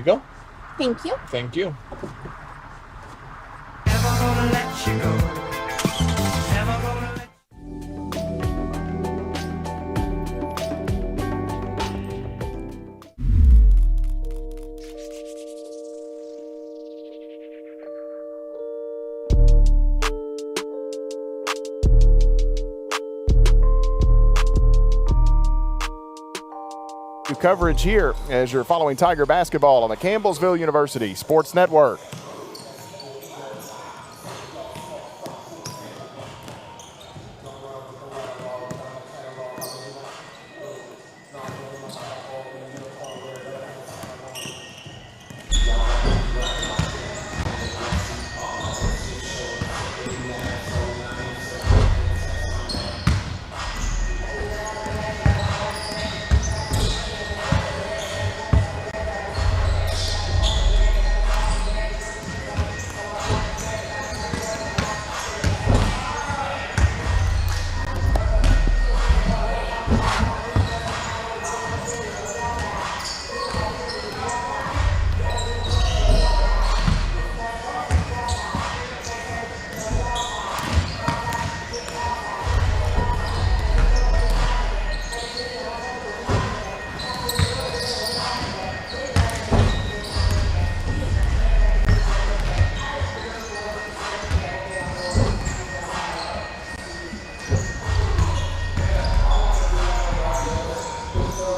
go. Thank you. Thank you. Never gonna let you go. Never gonna let Coverage here as you're following Tiger basketball on the Campbellsville University Sports Network.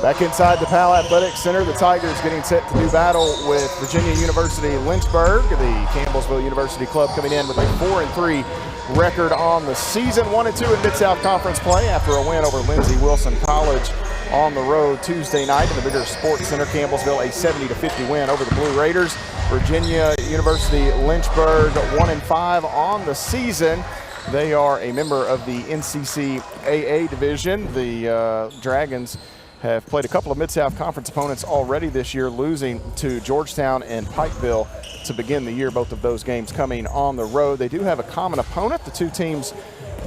Back inside the Powell Athletics Center, the Tigers getting set to do battle with Virginia University Lynchburg. The Campbellsville University Club coming in with a 4-3 record on the season. 1-2 in Mid-South Conference play after a win over Lindsey Wilson College on the road Tuesday night in the Bigger Sports Center. Campbellsville a 70-50 win over the Blue Raiders. Virginia University Lynchburg 1-5 on the season. They are a member of the NCCAA division. The Dragons have played a couple of Mid-South Conference opponents already this year, losing to Georgetown and Pikeville to begin the year, both of those games coming on the road. They do have a common opponent, the two teams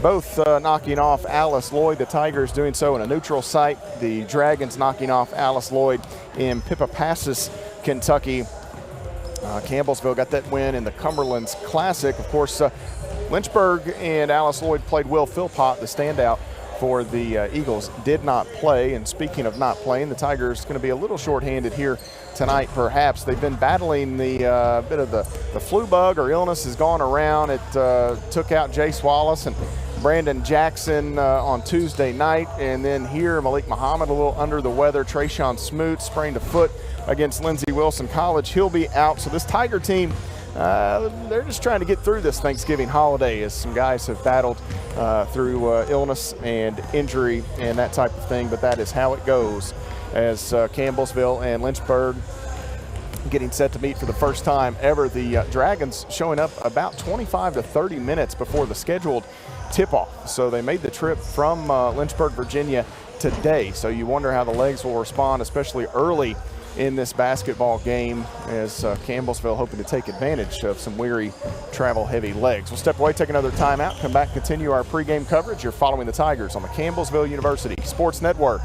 both knocking off Alice Lloyd. The Tigers doing so in a neutral site. The Dragons knocking off Alice Lloyd in Pipapassus, Kentucky. Campbellsville got that win in the Cumberlands Classic. Of course, Lynchburg and Alice Lloyd played Will Philpott, the standout for the Eagles, did not play. And speaking of not playing, the Tigers going to be a little shorthanded here tonight, perhaps. They've been battling the bit of the flu bug or illness has gone around. It took out Jace Wallace and Brandon Jackson on Tuesday night. And then here, Malik Muhammad a little under the weather. Trayshawn Smoot sprained a foot against Lindsey Wilson College. He'll be out. So this Tiger team, they're just trying to get through this Thanksgiving holiday as some guys have battled through illness and injury and that type of thing, but that is how it goes as Campbellsville and Lynchburg getting set to meet for the first time ever. The Dragons showing up about 25 to 30 minutes before the scheduled tip-off. So they made the trip from Lynchburg, Virginia today. So you wonder how the legs will respond, especially early in this basketball game, as Campbellsville hoping to take advantage of some weary, travel-heavy legs. We'll step away, take another timeout, come back, continue our pregame coverage. You're following the Tigers on the Campbellsville University Sports Network.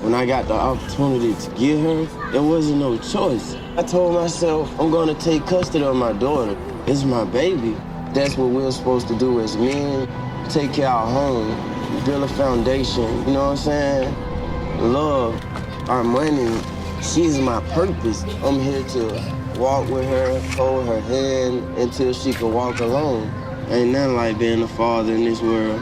When I got the opportunity to get her, there wasn't no choice. I told myself, I'm gonna take custody of my daughter. It's my baby. That's what we're supposed to do as men, take care of our home, build a foundation, you know what I'm saying? Love, our money. She's my purpose. I'm here to walk with her, hold her hand until she can walk alone. Ain't nothing like being a father in this world.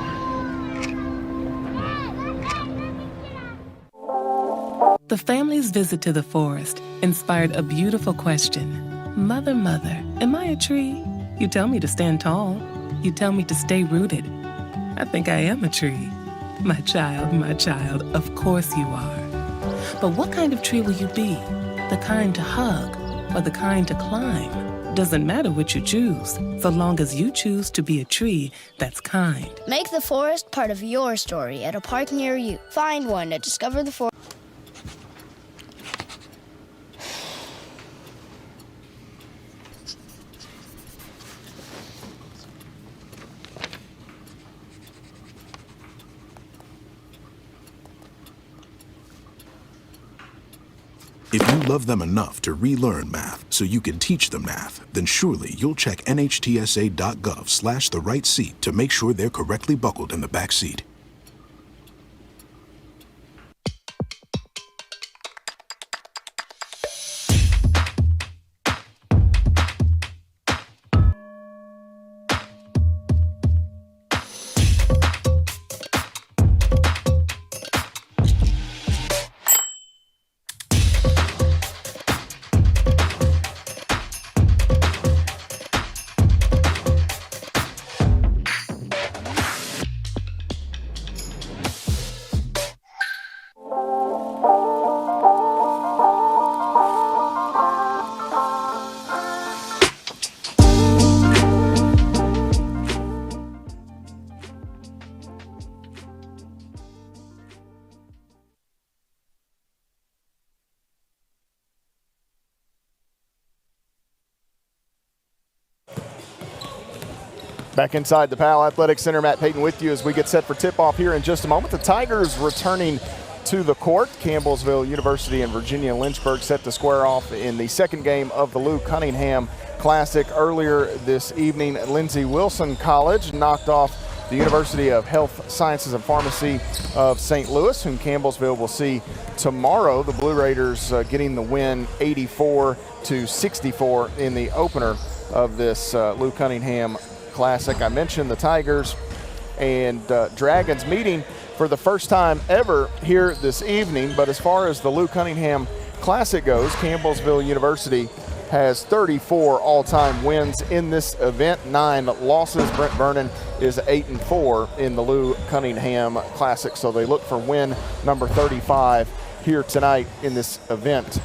The family's visit to the forest inspired a beautiful question. Mother, mother, am I a tree? You tell me to stand tall. You tell me to stay rooted. I think I am a tree. My child, of course you are. But what kind of tree will you be? The kind to hug or the kind to climb? Doesn't matter what you choose, so long as you choose to be a tree that's kind. Make the forest part of your story at a park near you. Find one at Discover the Forest. If you love them enough to relearn math so you can teach them math, then surely you'll check nhtsa.gov/the-right-seat to make sure they're correctly buckled in the back seat. Back inside the Powell Athletic Center, Matt Payton with you as we get set for tip-off here in just a moment. The Tigers returning to the court. Campbellsville University and Virginia Lynchburg set to square off in the second game of the Lou Cunningham Classic. Earlier this evening, Lindsey Wilson College knocked off the University of Health Sciences and Pharmacy of St. Louis, whom Campbellsville will see tomorrow. The Blue Raiders getting the win 84-64 in the opener of this Lou Cunningham Classic. I mentioned the Tigers and Dragons meeting for the first time ever here this evening, but as far as the Lou Cunningham Classic goes, Campbellsville University has 34 all-time wins in this event, 9 losses. Brent Vernon is 8-4 in the Lou Cunningham Classic, so they look for win number 35 here tonight in this event.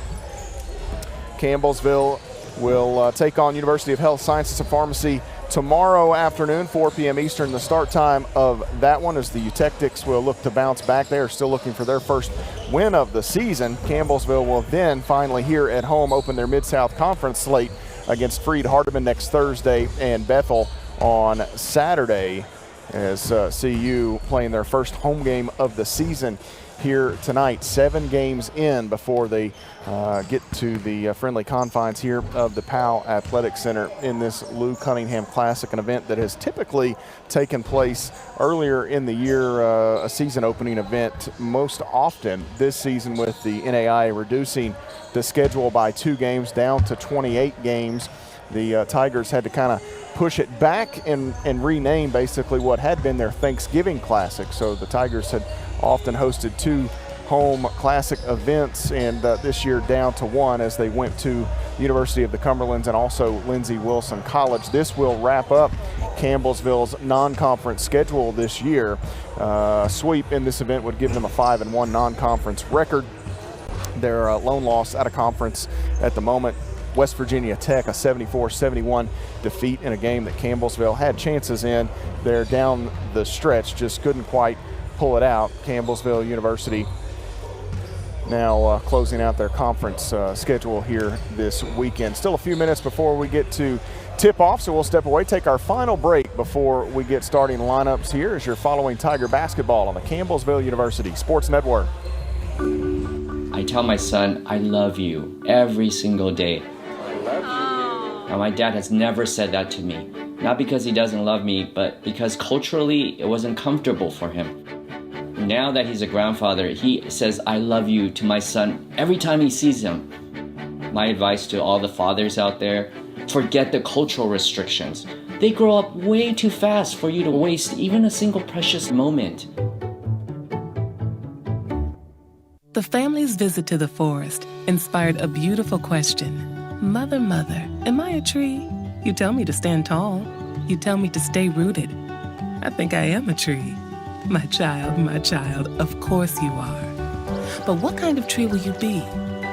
Campbellsville will take on University of Health Sciences and Pharmacy tomorrow afternoon, 4 p.m. Eastern, the start time of that one, as the Eutectics will look to bounce back. They are still looking for their first win of the season. Campbellsville will then finally here at home open their Mid-South Conference slate against Freed Hardeman next Thursday and Bethel on Saturday, as CU playing their first home game of the season here tonight. 7 games in before they get to the friendly confines here of the Powell Athletic Center in this Lou Cunningham Classic, an event that has typically taken place earlier in the year, a season opening event most often this season, with the NAIA reducing the schedule by 2 games down to 28 games. The Tigers had to kind of push it back and rename basically what had been their Thanksgiving Classic. So the Tigers had often hosted 2 home Classic events, and this year down to 1 as they went to University of the Cumberlands and also Lindsey Wilson College. This will wrap up Campbellsville's non-conference schedule this year. Sweep in this event would give them a 5-1 non-conference record. Their lone loss out of conference at the moment, West Virginia Tech, a 74-71 defeat in a game that Campbellsville had chances in there down the stretch, just couldn't quite pull it out. Campbellsville University now closing out their conference schedule here this weekend. Still a few minutes before we get to tip-off, so we'll step away, take our final break before we get starting lineups here as you're following Tiger basketball on the Campbellsville University Sports Network. I tell my son, I love you every single day. I love you. Now, my dad has never said that to me. Not because he doesn't love me, but because culturally it wasn't comfortable for him. Now that he's a grandfather, he says, I love you to my son every time he sees him. My advice to all the fathers out there, forget the cultural restrictions. They grow up way too fast for you to waste even a single precious moment. The family's visit to the forest inspired a beautiful question. Mother, mother, am I a tree? You tell me to stand tall. You tell me to stay rooted. I think I am a tree. My child, of course you are. But what kind of tree will you be?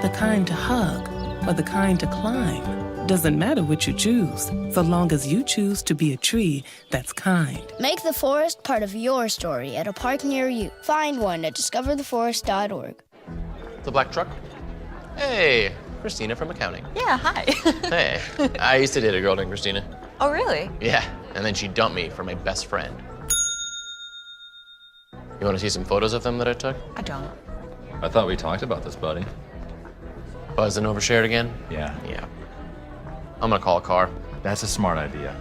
The kind to hug or the kind to climb? Doesn't matter which you choose, so long as you choose to be a tree that's kind. Make the forest part of your story at a park near you. Find one at discovertheforest.org. The black truck? Hey, Christina from accounting. Yeah, hi. Hey, I used to date a girl named Christina. Oh, really? Yeah, and then she dumped me for my best friend. You want to see some photos of them that I took? I don't. I thought we talked about this, buddy. Buzzing overshared again? Yeah. Yeah. I'm gonna call a car. That's a smart idea.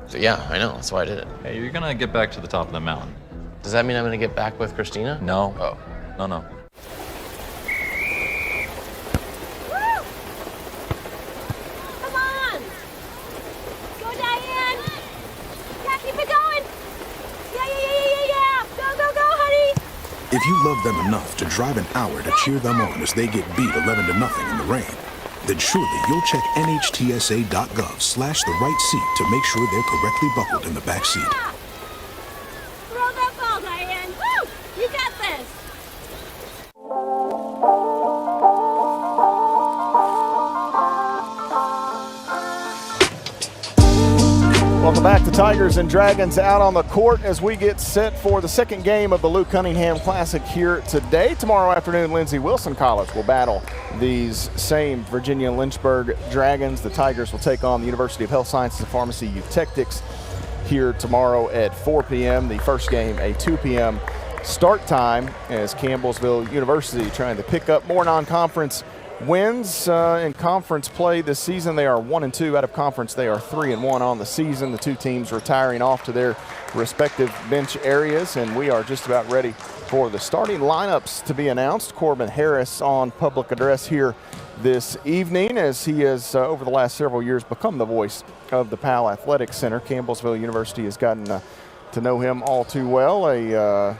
So, yeah, I know. That's why I did it. Hey, you're gonna get back to the top of the mountain. Does that mean I'm gonna get back with Christina? No. Oh. No. Come on! Go, Diane! Yeah, keep it going! Yeah! Go, honey! If you love them enough to drive an hour to cheer them on as they get beat 11-0 in the rain, then surely you'll check nhtsa.gov/the right seat to make sure they're correctly buckled in the back seat. Throw that ball, Diane! Woo! You got this! Welcome back to Tigers and Dragons out on the court as we get set for the second game of the Luke Cunningham Classic here today. Tomorrow afternoon, Lindsey Wilson College will battle these same Virginia Lynchburg Dragons. The Tigers will take on the University of Health Sciences and Pharmacy Eutectics here tomorrow at 4 p.m. The first game, a 2 p.m. start time, as Campbellsville University trying to pick up more non-conference wins in conference play this season. They are 1-2 out of conference. They are 3-1 on the season. The two teams retiring off to their respective bench areas, and we are just about ready for the starting lineups to be announced. Corbin Harris on public address here this evening, as he has over the last several years become the voice of the Powell Athletic Center. Campbellsville University has gotten to know him all too well, a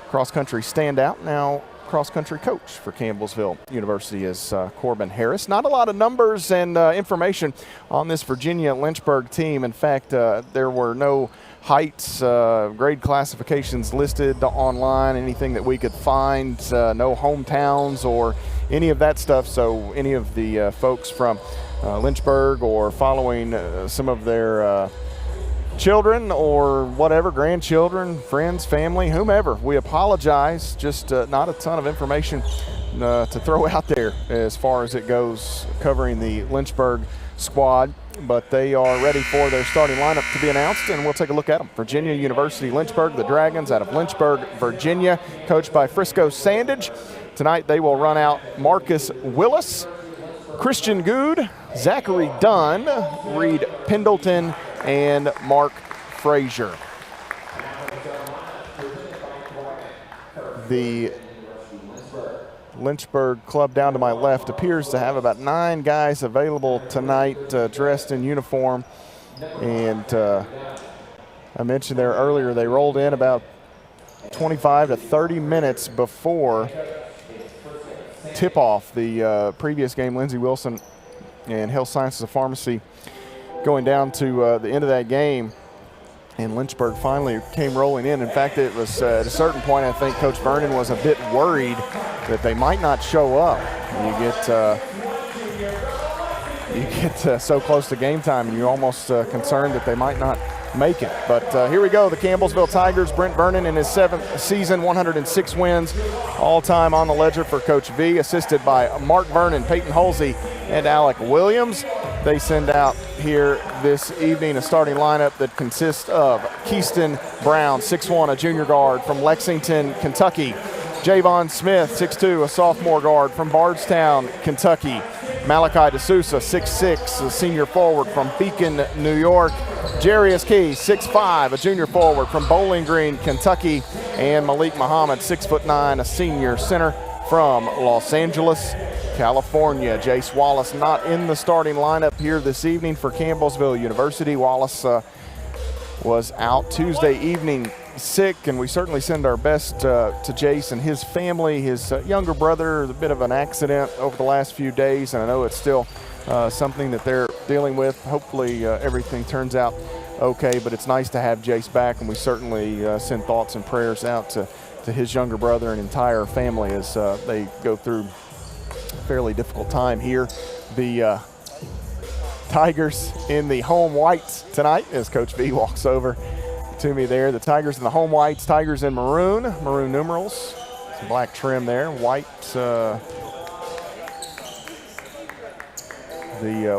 cross-country standout, now cross-country coach for Campbellsville University is Corbin Harris. Not a lot of numbers and information on this Virginia Lynchburg team. In fact, there were no heights, grade classifications listed online, anything that we could find, no hometowns or any of that stuff. So any of the folks from Lynchburg or following some of their children or whatever, grandchildren, friends, family, whomever, we apologize. Just not a ton of information to throw out there as far as it goes covering the Lynchburg squad, but they are ready for their starting lineup to be announced, and we'll take a look at them. Virginia University Lynchburg, the Dragons out of Lynchburg, Virginia, coached by Frisco Sandage. Tonight they will run out Marcus Willis, Christian Good, Zachary Dunn, Reed Pendleton, and Mark Frazier. The Lynchburg club down to my left appears to have about 9 guys available tonight dressed in uniform. And I mentioned there earlier, they rolled in about 25 to 30 minutes before tip-off. The previous game, Lindsey Wilson and Health Sciences of Pharmacy going down to the end of that game, and Lynchburg finally came rolling in. In fact, it was at a certain point, I think Coach Vernon was a bit worried that they might not show up. You get so close to game time, and you're almost concerned that they might not make it. But here we go, the Campbellsville Tigers. Brent Vernon in his 7th season, 106 wins all-time on the ledger for Coach V, assisted by Mark Vernon, Peyton Holsey, and Alec Williams. They send out here this evening a starting lineup that consists of Keyston Brown, 6'1", a junior guard from Lexington, Kentucky. Javon Smith, 6'2", a sophomore guard from Bardstown, Kentucky. Malachi D'Souza, 6'6", a senior forward from Beacon, New York. Jarius Key, 6'5", a junior forward from Bowling Green, Kentucky. And Malik Muhammad, 6'9", a senior center from Los Angeles, California. Jace Wallace not in the starting lineup here this evening for Campbellsville University. Wallace was out Tuesday evening sick, and we certainly send our best to Jace and his family. His younger brother, a bit of an accident over the last few days, and I know it's still something that they're dealing with. Hopefully everything turns out okay, but it's nice to have Jace back, and we certainly send thoughts and prayers out to his younger brother and entire family as they go through a fairly difficult time here. The Tigers in the home whites tonight, as Coach V walks over to me there. The Tigers in the home whites, Tigers in maroon numerals, some black trim there, white, the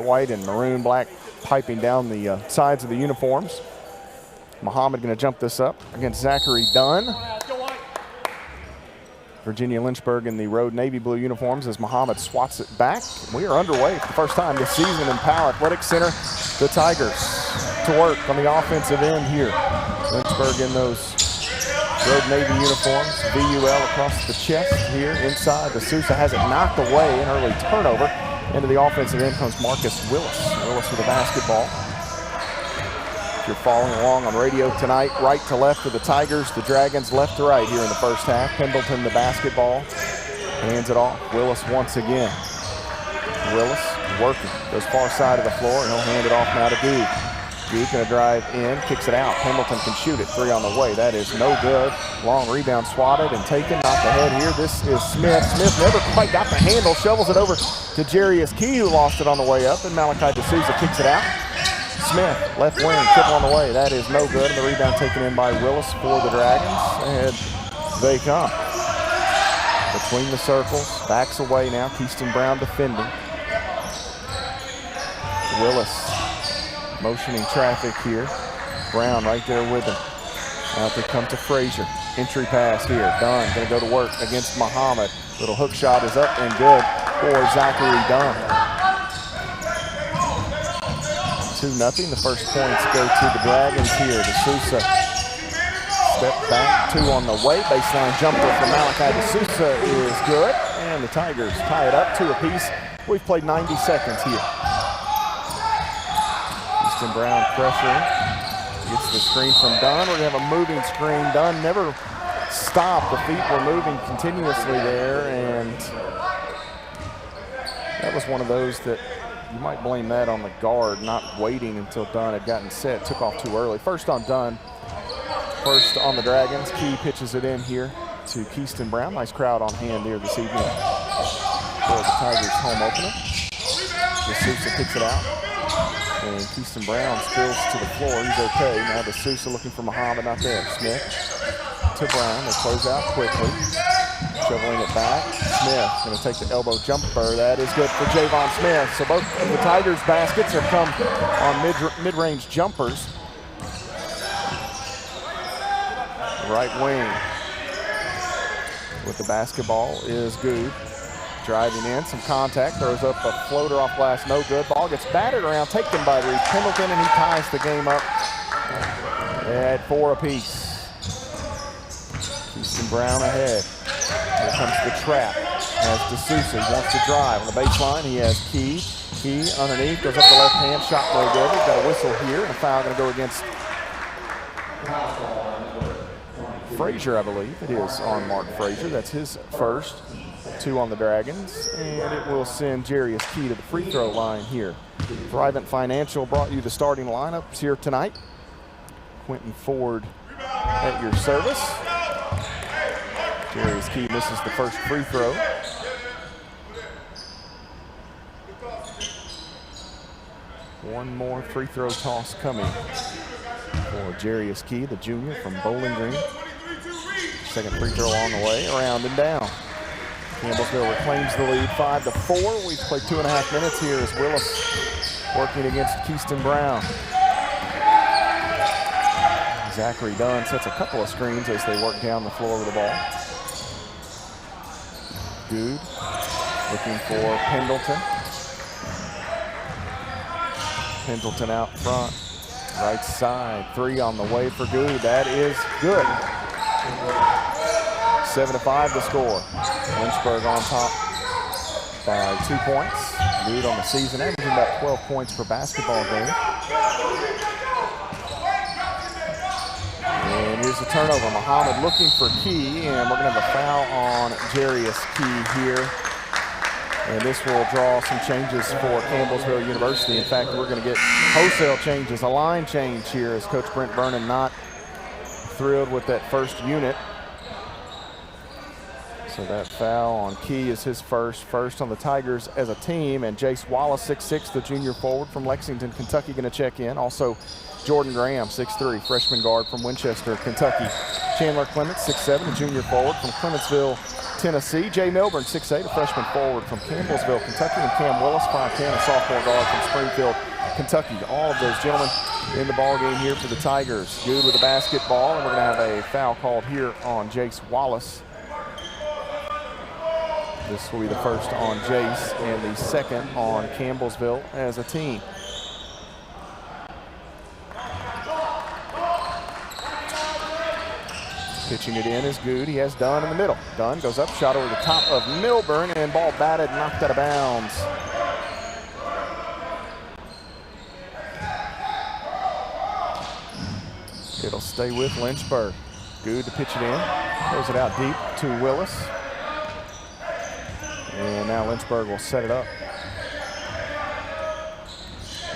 white and maroon black piping down the sides of the uniforms. Muhammad going to jump this up against Zachary Dunn. Virginia Lynchburg in the road navy blue uniforms as Muhammad swats it back. We are underway for the first time this season in Powell Athletic Center. The Tigers to work on the offensive end here. Lynchburg in those road navy uniforms. VUL across the chest here inside. The Sousa has it knocked away, an early turnover. Into the offensive end comes Marcus Willis. Willis with the basketball. If you're following along on radio tonight, right to left for the Tigers, the Dragons left to right here in the first half. Pendleton the basketball, hands it off. Willis once again. Willis working, goes far side of the floor, and he'll hand it off now to Good. Good gonna drive in, kicks it out. Pendleton can shoot it, 3 on the way. That is no good. Long rebound swatted and taken, knocked ahead here. This is Smith. Smith never quite got the handle, shovels it over to Jarius Key, who lost it on the way up, and Malachi D'Souza kicks it out. Smith, left wing, triple on the way. That is no good. And the rebound taken in by Willis for the Dragons. And they come. Between the circles, backs away now. Keaston Brown defending. Willis motioning traffic here. Brown right there with him. Out they come to Frazier. Entry pass here. Dunn gonna go to work against Muhammad. Little hook shot is up and good for Zachary Dunn. 2-0. The first points go to the Dragons here. D'Souza step back, 2 on the way. Baseline jumper from Malachi D'Souza is good. And the Tigers tie it up 2 apiece. We've played 90 seconds here. Keaston Brown pressuring. Gets the screen from Dunn. We're going to have a moving screen. Dunn never stopped. The feet were moving continuously there. And that was one of those that you might blame that on the guard, not waiting until Dunn had gotten set. Took off too early. First on Dunn. First on the Dragons. Key pitches it in here to Keaston Brown. Nice crowd on hand here this evening for the Tigers' home opener. D'Souza picks it out. And Keaston Brown spills to the floor. He's okay. Now D'Souza looking for Muhammad, not there. Smith to Brown. They close out quickly. Shoveling it back. Smith going to take the elbow jumper. That is good for Javon Smith. So both of the Tigers' baskets have come on mid-range jumpers. Right wing with the basketball is Good. Driving in, some contact, throws up a floater off glass, no good. Ball gets battered around, taken by Reed Pendleton, and he ties the game up at 4 apiece. Keaston Brown ahead. Here comes the trap. As D'Souza wants to drive on the baseline, he has Key. Key underneath, goes up the left hand, shot no good. We've got a whistle here, and a foul going to go against Frazier, I believe. It is on Mark Frazier. That's his first. 2 on the Dragons, and it will send Jarius Key to the free throw line here. Thrivent Financial brought you the starting lineups here tonight. Quentin Ford at your service. Jarius Key misses the first free throw. One more free throw toss coming for Jarius Key, the junior from Bowling Green. Second free throw on the way, around and down. Campbellsville reclaims the lead 5-4. We've played 2.5 minutes here as Willis working against Keaston Brown. Zachary Dunn sets a couple of screens as they work down the floor with the ball. Good looking for Pendleton. Pendleton out front, right side. 3 on the way for Good. That is good. 7-5 the score. Lynchburg on top by 2 points. Good on the season, averaging about 12 points per basketball game. And here's the turnover. Muhammad looking for Key, and we're going to have a foul on Jarius Key here. And this will draw some changes for Campbellsville University. In fact, we're going to get wholesale changes, a line change here as Coach Brent Vernon not thrilled with that first unit. So that foul on Key is his first on the Tigers as a team. And Jace Wallace, 6'6", the junior forward from Lexington, Kentucky, going to check in. Also, Jordan Graham, 6'3", freshman guard from Winchester, Kentucky. Chandler Clements, 6'7", a junior forward from Clementsville, Tennessee. Jay Milburn, 6'8", a freshman forward from Campbellsville, Kentucky. And Cam Willis, 5'10", a sophomore guard from Springfield, Kentucky. All of those gentlemen in the ball game here for the Tigers. Good with the basketball, and we're going to have a foul called here on Jace Wallace. This will be the first on Jace and the second on Campbellsville as a team. Pitching it in is Good. He has Dunn in the middle. Dunn goes up, shot over the top of Milburn, and ball batted, knocked out of bounds. It'll stay with Lynchburg. Good to pitch it in. Throws it out deep to Willis. And now Lynchburg will set it up.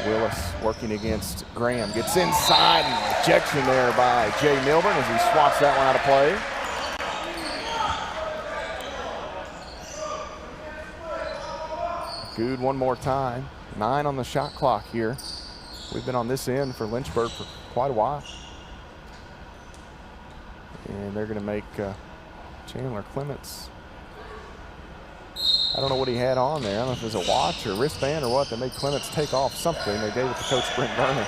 Willis working against Graham. Gets inside, and rejection there by Jay Milburn as he swats that one out of play. Good one more time. 9 on the shot clock here. We've been on this end for Lynchburg for quite a while. And they're going to make Chandler Clements. I don't know what he had on there. I don't know if it was a watch or wristband or what. They made Clements take off something. They gave it to Coach Brent Vernon.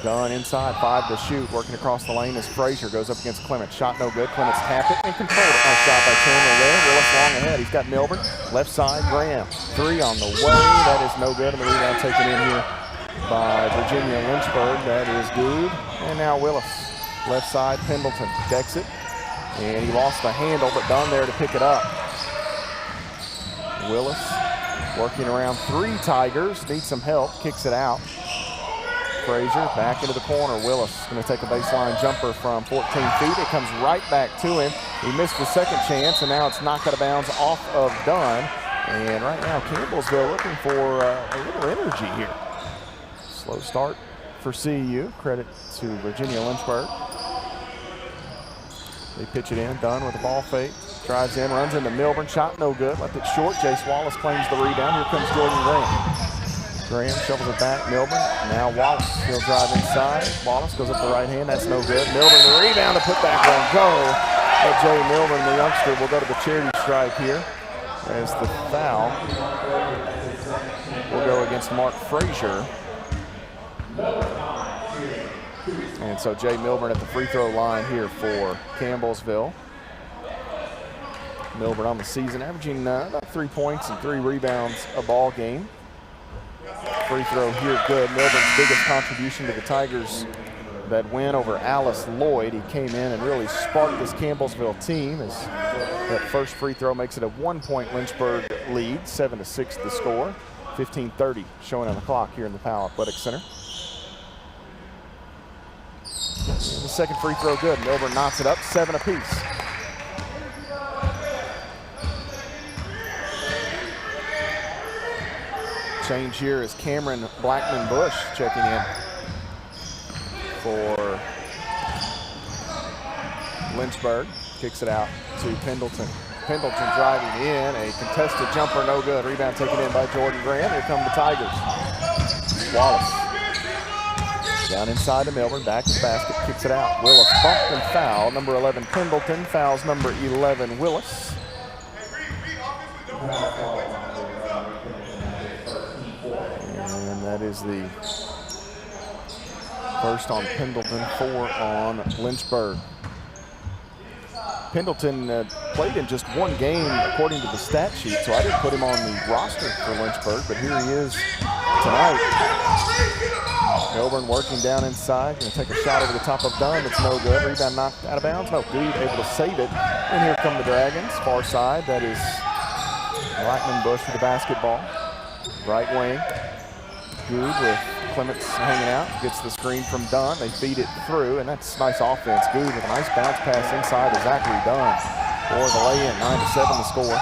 Gunn inside, 5 to shoot. Working across the lane as Frazier goes up against Clements. Shot no good. Clements tapped it and controlled it. Nice shot by Chandler there. Willis long ahead. He's got Milburn. Left side, Graham. 3 on the way. That is no good. And the rebound taken in here by Virginia Lynchburg. That is good. And now Willis. Left side, Pendleton decks it. And he lost the handle, but Dunn there to pick it up. Willis working around 3 Tigers. Needs some help. Kicks it out. Frazier back into the corner. Willis going to take a baseline jumper from 14 feet. It comes right back to him. He missed the second chance, and now it's knocked out of bounds off of Dunn. And right now, Campbellsville looking for a little energy here. Slow start for CU. Credit to Virginia Lynchburg. They pitch it in. Dunn with the ball fake. Drives in, runs into Milburn. Shot no good. Left it short. Jace Wallace claims the rebound. Here comes Jordan Graham. Graham shovels it back. Milburn. Now Wallace. He'll drive inside. Wallace goes up the right hand. That's no good. Milburn the rebound. The putback won't go. But Jay Milburn, the youngster, will go to the charity stripe here as the foul will go against Mark Frazier. And so Jay Milburn at the free throw line here for Campbellsville. Milburn on the season averaging about 3 points and 3 rebounds a ball game. Free throw here good. Milburn's biggest contribution to the Tigers that win over Alice Lloyd. He came in and really sparked this Campbellsville team as that first free throw makes it a 1-point Lynchburg lead, 7-6 the score. 15:30 showing on the clock here in the Powell Athletic Center. And the second free throw good. Milburn knocks it up, 7 apiece. Change here is Cameron Blackman Bush checking in for Lynchburg. Kicks it out to Pendleton. Pendleton driving in, a contested jumper, no good. Rebound taken in by Jordan Graham. Here come the Tigers. Wallace down inside to Milburn, back to the basket, kicks it out. Willis bumped and fouled. Number 11 Pendleton fouls number 11 Willis. And that is the first on Pendleton, 4 on Lynchburg. Pendleton played in just 1 game according to the stat sheet, so I didn't put him on the roster for Lynchburg, but here he is tonight. Milburn working down inside, going to take a shot over the top of Dunn. It's no good. Rebound knocked out of bounds. No good, able to save it. And here come the Dragons, far side. That is Blackman Bush for the basketball. Right wing. Good with Clements hanging out. Gets the screen from Dunn. They feed it through, and that's nice offense. Good with a nice bounce pass inside to Zachary Dunn for the lay-in. 9-7 the score.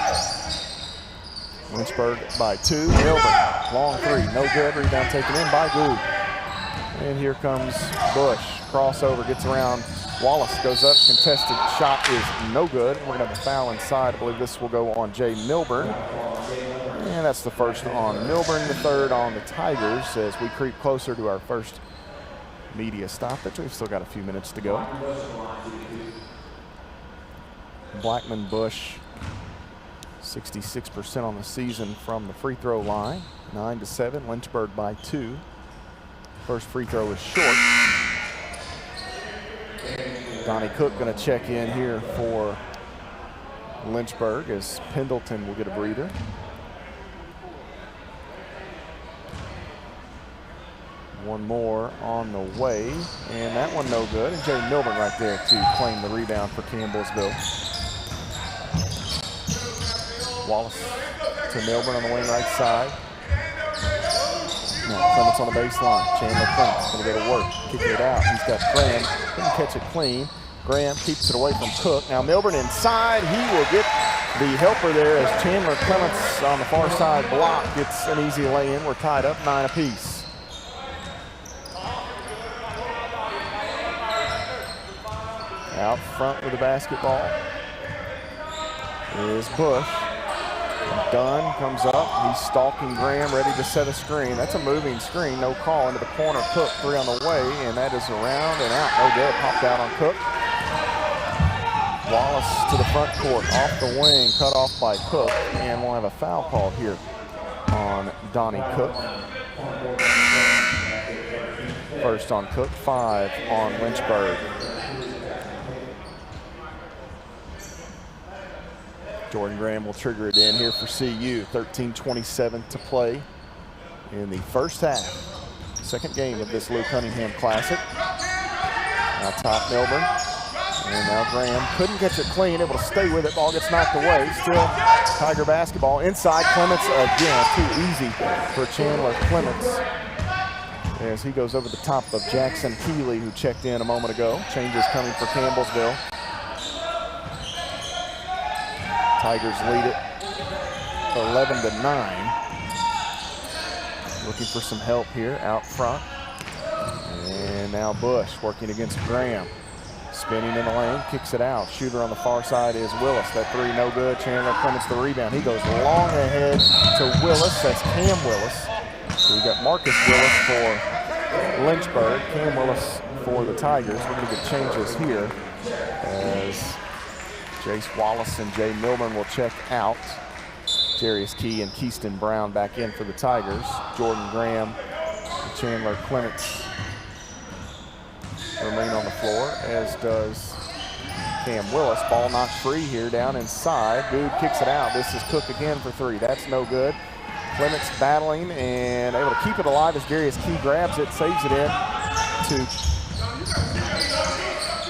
Lynchburg by 2. Milburn, long 3, no good. Rebound taken in by Good. And here comes Bush. Crossover, gets around. Wallace goes up, contested shot is no good. We're gonna have a foul inside. I believe this will go on Jay Milburn. And that's the first on Milburn, the third on the Tigers as we creep closer to our first media stoppage. We've still got a few minutes to go. Blackman Bush, 66% on the season from the free throw line. 9-7, Lynchburg by 2. First free throw is short. Donnie Cook going to check in here for Lynchburg, as Pendleton will get a breather. One more on the way, and that one no good. And Jay Milburn right there to claim the rebound for Campbellsville. Wallace to Milburn on the wing right side. Now Clements on the baseline. Chandler Clements going to go to work, kicking it out. He's got Graham, couldn't catch it clean. Graham keeps it away from Cook. Now Milburn inside, he will get the helper there as Chandler Clements on the far side block gets an easy lay-in. We're tied up 9 apiece. Out front with the basketball is Bush. Dunn comes up. He's stalking Graham, ready to set a screen. That's a moving screen. No call into the corner. Cook, 3 on the way, and that is around and out. No good. Popped out on Cook. Wallace to the front court, off the wing, cut off by Cook, and we'll have a foul call here on Donnie Cook. First on Cook, 5 on Lynchburg. Jordan Graham will trigger it in here for CU. 13:27 to play in the first half. Second game of this Lou Cunningham Classic. Now top Milburn. And now Graham couldn't catch it clean, able to stay with it. Ball gets knocked away. Still Tiger basketball. Inside Clements again. Too easy for Chandler Clements as he goes over the top of Jackson Keeley, who checked in a moment ago. Changes coming for Campbellsville. Tigers lead it 11-9. Looking for some help here out front. And now Bush working against Graham. Spinning in the lane, kicks it out. Shooter on the far side is Willis. That 3 no good. Chandler Clements the rebound. He goes long ahead to Willis. That's Cam Willis. So we got Marcus Willis for Lynchburg. Cam Willis for the Tigers. We're going to get changes here as Jace Wallace and Jay Milburn will check out. Jarius Key and Keyston Brown back in for the Tigers. Jordan Graham and Chandler Clements remain on the floor, as does Cam Willis. Ball knocked free here down inside. Dude kicks it out. This is Cook again for 3. That's no good. Clements battling and able to keep it alive as Jarius Key grabs it, saves it in to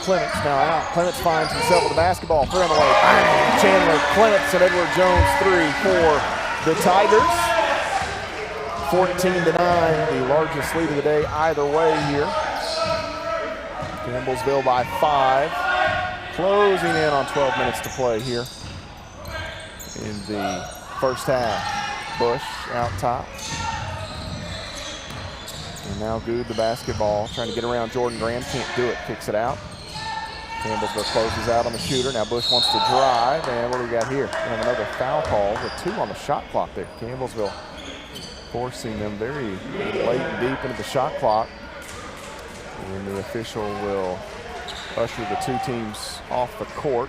Clements. Now out. Clements finds himself with the basketball. 3 on the way. Bang! Chandler Clements and Edward Jones 3 for the Tigers. 14-9, the largest lead of the day either way here. Campbellsville by 5. Closing in on 12 minutes to play here in the first half. Bush out top. And now Good the basketball, trying to get around Jordan Graham. Can't do it. Kicks it out. Campbellsville closes out on the shooter. Now Bush wants to drive, and what do we got here? We have another foul call with 2 on the shot clock there. Campbellsville forcing them very late and deep into the shot clock. And the official will usher the 2 teams off the court.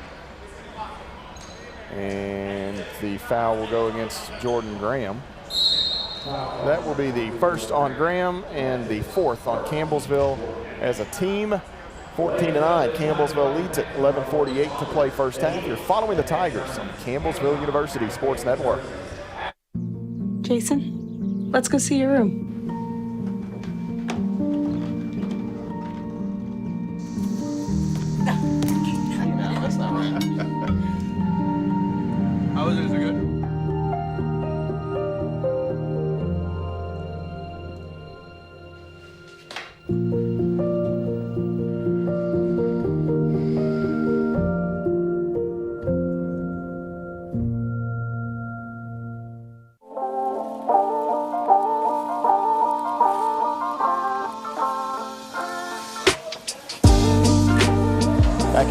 And the foul will go against Jordan Graham. That will be the first on Graham and the 4th on Campbellsville as a team. 14-9, Campbellsville leads at 11:48 to play first half. You're following the Tigers on the Campbellsville University Sports Network. Jason, let's go see your room. That's not right. How was it? Is it good?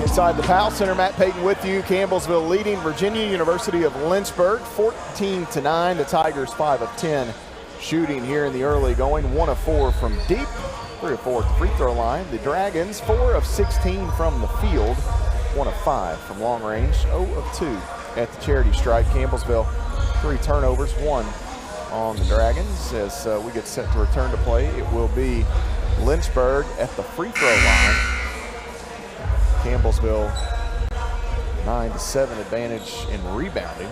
Inside the Powell Center, Matt Payton with you. Campbellsville leading Virginia University of Lynchburg 14-9. The Tigers 5 of 10 shooting here in the early going. 1 of 4 from deep, 3 of 4 at the free throw line. The Dragons 4 of 16 from the field, 1 of 5 from long range, 0 of 2 at the charity stripe. Campbellsville 3 turnovers, 1 on the Dragons. As we get set to return to play, it will be Lynchburg at the free throw line. Campbellsville 9-7 advantage in rebounding.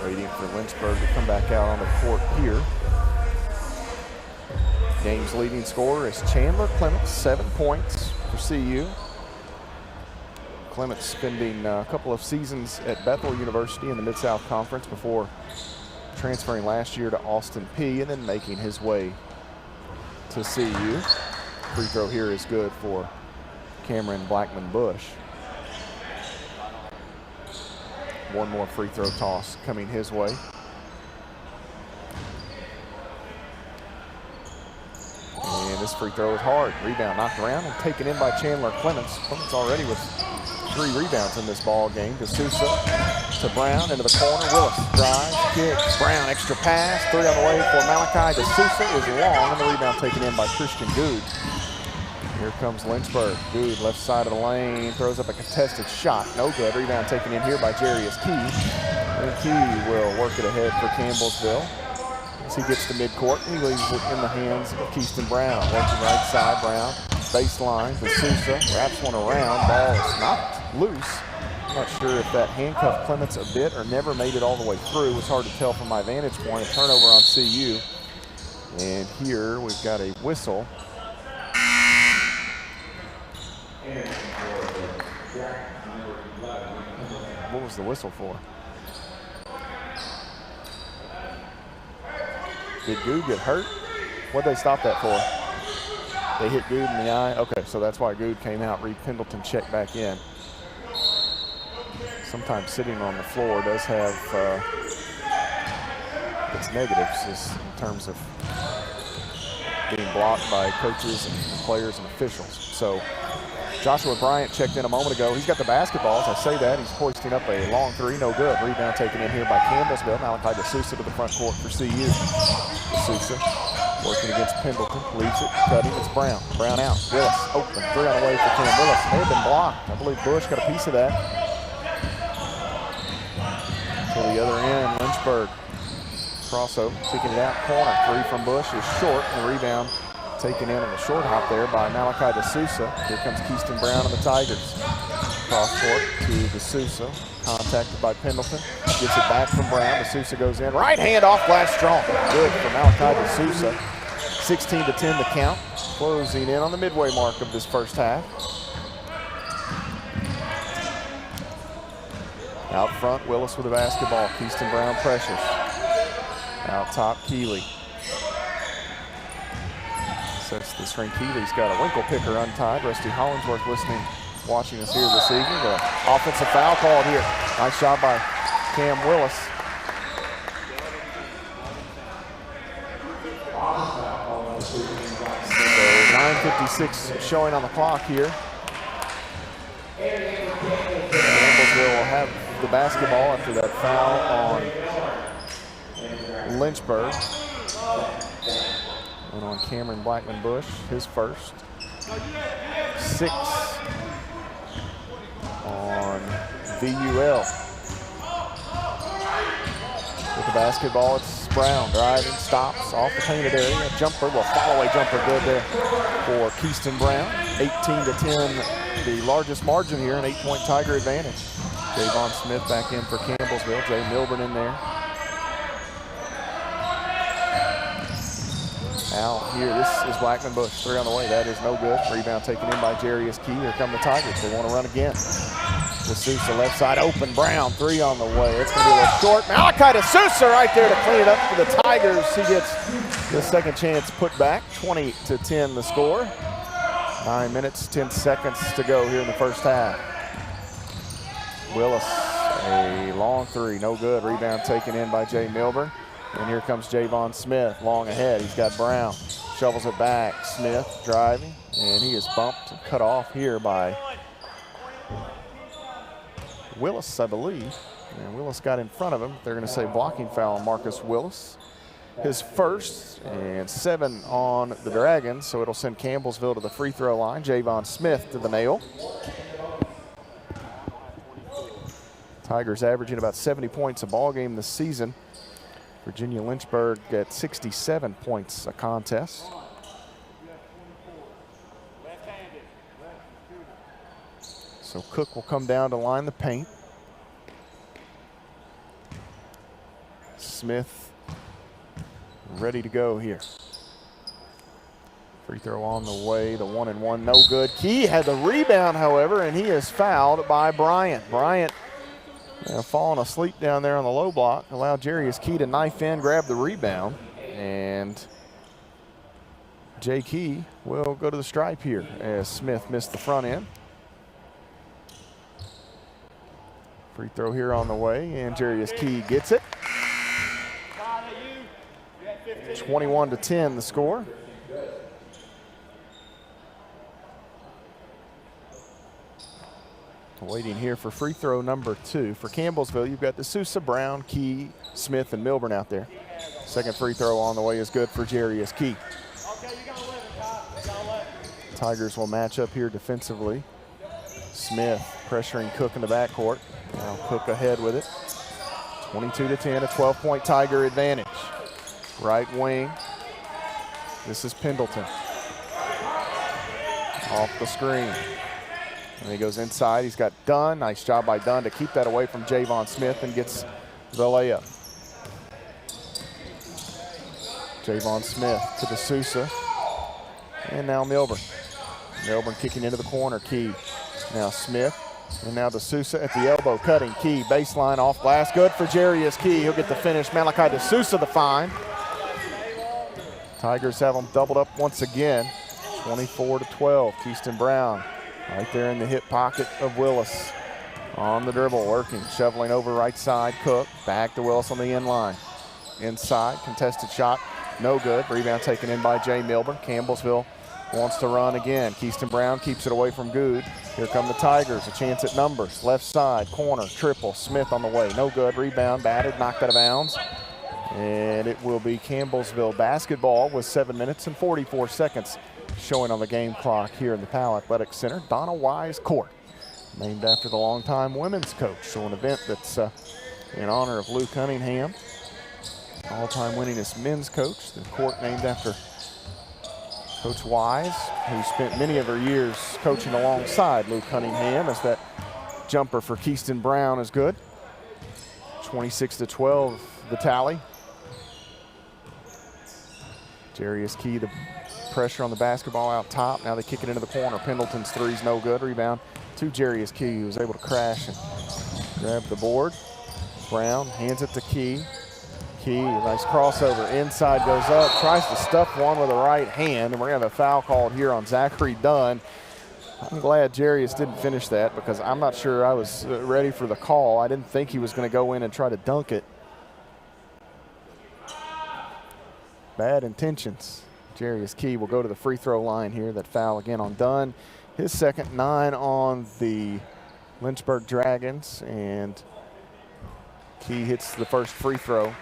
Waiting for Lynchburg to come back out on the court here. Game's leading scorer is Chandler Clements, 7 points for CU. Clements spending a couple of seasons at Bethel University in the Mid-South Conference before transferring last year to Austin Peay and then making his way to CU. Free throw here is good for Cameron Blackman-Bush. One more free throw toss coming his way. And this free throw is hard. Rebound knocked around and taken in by Chandler Clements. Clements already with 3 rebounds in this ball game. DeSouza to Brown into the corner. Willis drives, kicks. Brown extra pass. 3 on the way for Malachi. DeSouza is long, and the rebound taken in by Christian Good. Here comes Lynchburg. Good left side of the lane, throws up a contested shot. No good. Rebound taken in here by Jarius Key. And Key will work it ahead for Campbellsville. As he gets to midcourt, he leaves it in the hands of Keaston Brown. Working right side, Brown. Baseline, DeSouza wraps one around. Ball is knocked loose. I'm not sure if that handcuffed Clements a bit or never made it all the way through. It was hard to tell from my vantage point. A turnover on CU. And here we've got a whistle. What was the whistle for? Did Good get hurt? What'd they stop that for? They hit Good in the eye? Okay, so that's why Good came out. Reed Pendleton checked back in. Sometimes sitting on the floor does have its negatives in terms of being blocked by coaches and players and officials. So Joshua Bryant checked in a moment ago. He's got the basketball. As I say that, he's hoisting up a long 3, no good. Rebound taken in here by Campbellsville. Malachi DeSouza to the front court for CU. DeSouza working against Pendleton, leaves it, cutting. It's Brown. Brown out. Willis open. 3 on the way for Cam Willis. May have been blocked. I believe Bush got a piece of that. To the other end, Lynchburg. Crossover, taking it out, corner. 3 from Bush is short, and the rebound taken in on the short hop there by Malachi DeSouza. Here comes Keaston Brown and the Tigers. Cross court to DeSouza, contacted by Pendleton. Gets it back from Brown. DeSouza goes in. Right hand off glass strong. Good for Malachi DeSouza. 16-10 the count. Closing in on the midway mark of this first half. Out front, Willis with the basketball. Keaston Brown pressures. Out top, Keeley. Sets the string. Keeley's got a winkle picker untied. Rusty Hollingsworth watching us here this evening. The offensive foul called here. Nice job by Cam Willis. So 9:56 showing on the clock here. Campbellsville will have the basketball after that foul on Lynchburg. And on Cameron Blackman-Bush, his first. 6 on VUL. With the basketball, it's Brown driving, stops off the painted area. Jumper, well, follow-away jumper good there for Keaston Brown. 18-10, the largest margin here, an 8-point Tiger advantage. Javon Smith back in for Campbellsville. Jay Milburn in there. Out here, this is Blackman-Bush. 3 on the way. That is no good. Rebound taken in by Jarius Key. Here come the Tigers. They want to run again. DeSouza left side open. Brown 3 on the way. It's going to be a little short. Malachi DeSouza right there to clean it up for the Tigers. He gets the second chance put back. 20-10 the score. 9 minutes, 10 seconds to go here in the first half. Willis, a long 3, no good. Rebound taken in by Jay Milburn. And here comes Javon Smith, long ahead. He's got Brown, shovels it back. Smith driving, and he is bumped and cut off here by Willis, I believe. And Willis got in front of him. They're going to say blocking foul on Marcus Willis. His first, and 7 on the Dragons, so it'll send Campbellsville to the free throw line. Javon Smith to the nail. Tigers averaging about 70 points a ball game this season. Virginia Lynchburg at 67 points a contest. So Cook will come down to line the paint. Smith ready to go here. Free throw on the way, the 1-and-1, no good. Key had the rebound, however, and he is fouled by Bryant. Bryant falling asleep down there on the low block, allowed Jarius Key to knife in, grab the rebound, and Jay Key will go to the stripe here as Smith missed the front end. Free throw here on the way, and Jarius Key gets it. 21-10 the score. Waiting here for free throw number 2. For Campbellsville, you've got D'Souza, Brown, Key, Smith, and Milburn out there. Second free throw on the way is good for Jarius Key. Tigers will match up here defensively. Smith pressuring Cook in the backcourt. Now Cook ahead with it. 22-10, a 12-point Tiger advantage. Right wing. This is Pendleton. Off the screen. And he goes inside. He's got Dunn. Nice job by Dunn to keep that away from Javon Smith and gets the layup. Javon Smith to D'Souza. And now Milburn. Milburn kicking into the corner. Key. Now Smith. And now D'Souza at the elbow, cutting. Key, baseline off glass. Good for Jarius Key. He'll get the finish. Malachi D'Souza the find. Tigers have them doubled up once again. 24-12. Keyston Brown right there in the hip pocket of Willis. On the dribble, working, shoveling over right side. Cook, back to Willis on the end line. Inside, contested shot, no good. Rebound taken in by Jay Milburn. Campbellsville wants to run again. Keyston Brown keeps it away from Good. Here come the Tigers, a chance at numbers. Left side, corner, triple. Smith on the way, no good. Rebound, batted, knocked out of bounds. And it will be Campbellsville basketball with 7 minutes and 44 seconds showing on the game clock here in the Powell Athletic Center. Donna Wise Court, named after the longtime women's coach. So an event that's in honor of Lou Cunningham, all-time winningest men's coach. The court named after Coach Wise, who spent many of her years coaching alongside Lou Cunningham, as that jumper for Keyston Brown is good. 26-12 the tally. Jarius Key, the pressure on the basketball out top. Now they kick it into the corner. Pendleton's three's no good. Rebound to Jarius Key, who was able to crash and grab the board. Brown hands it to Key. Key, nice crossover. Inside goes up, tries to stuff one with the right hand, and we're going to have a foul called here on Zachary Dunn. I'm glad Jarius didn't finish that, because I'm not sure I was ready for the call. I didn't think he was going to go in and try to dunk it. Bad intentions. Jarius Key will go to the free throw line here. That foul again on Dunn. His second, 9 on the Lynchburg Dragons, and Key hits the first free throw.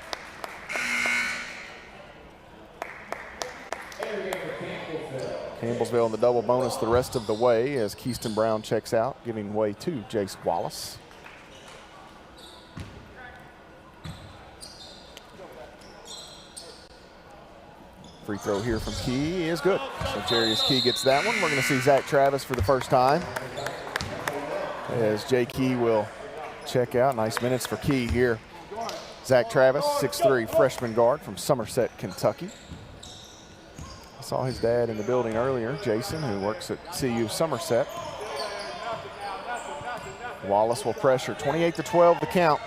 Campbellsville in the double bonus the rest of the way as Keyston Brown checks out, giving way to Jace Wallace. Free throw here from Key is good. So Jarius Key gets that one. We're going to see Zach Travis for the first time, as Jay Key will check out. Nice minutes for Key here. Zach Travis, 6'3", freshman guard from Somerset, Kentucky. I saw his dad in the building earlier, Jason, who works at CU Somerset. Wallace will pressure. 28-12 the count.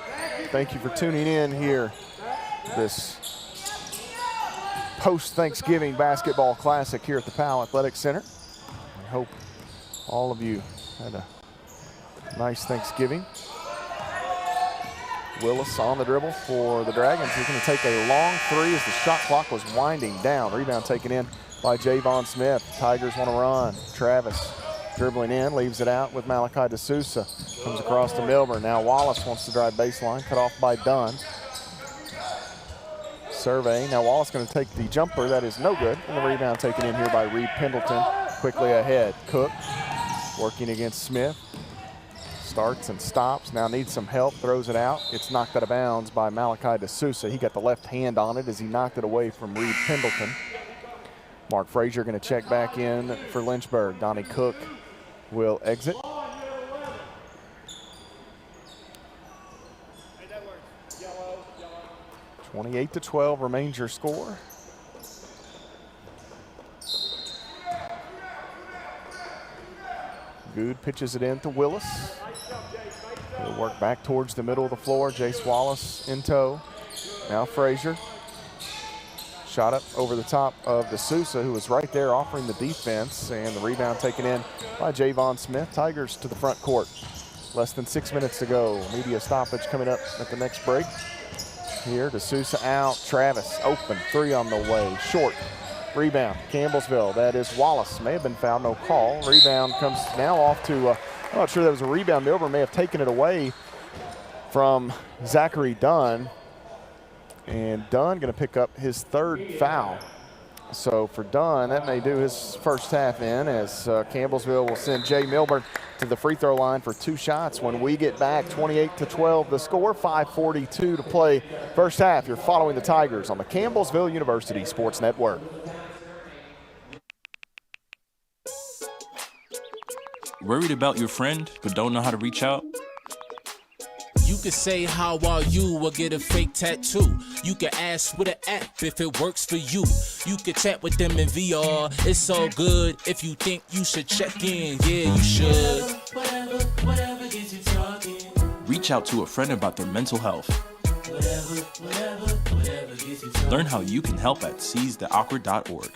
Thank you for tuning in here. This post-Thanksgiving basketball classic here at the Powell Athletic Center. I hope all of you had a nice Thanksgiving. Willis on the dribble for the Dragons. He's going to take a long three as the shot clock was winding down. Rebound taken in by Javon Smith. Tigers want to run. Travis dribbling in, leaves it out with Malachi D'Souza. Comes across to Milburn. Now Wallace wants to drive baseline, cut off by Dunn. Survey. Now Wallace going to take the jumper. That is no good. And the rebound taken in here by Reed Pendleton. Quickly ahead. Cook working against Smith. Starts and stops. Now needs some help. Throws it out. It's knocked out of bounds by Malachi D'Souza. He got the left hand on it as he knocked it away from Reed Pendleton. Mark Frazier going to check back in for Lynchburg. Donnie Cook will exit. 28-12 remains your score. Good pitches it in to Willis. He'll work back towards the middle of the floor. Jace Wallace in tow. Now Frazier. Shot up over the top of D'Souza, who was right there offering the defense, and the rebound taken in by Javon Smith. Tigers to the front court. Less than 6 minutes to go. Media stoppage coming up at the next break. Here, D'Souza out. Travis open. 3 on the way. Short. Rebound. Campbellsville. That is Wallace. May have been fouled. No call. Rebound comes now off to, I'm not sure that was a rebound. Milburn may have taken it away from Zachary Dunn. And Dunn going to pick up his 3rd foul. So for Dunn, that may do his first half in, as Campbellsville will send Jay Milburn to the free throw line for 2 shots. When we get back, 28-12 the score, 5:42 to play first half. You're following the Tigers on the Campbellsville University Sports Network. Worried about your friend but don't know how to reach out? You could say how are you or get a fake tattoo. You could ask with an app if it works for you. You could chat with them in VR. It's all good if you think you should check in. Yeah, you should. Whatever gets you talking. Reach out to a friend about their mental health. Whatever gets you talking. Learn how you can help at seizetheawkward.org.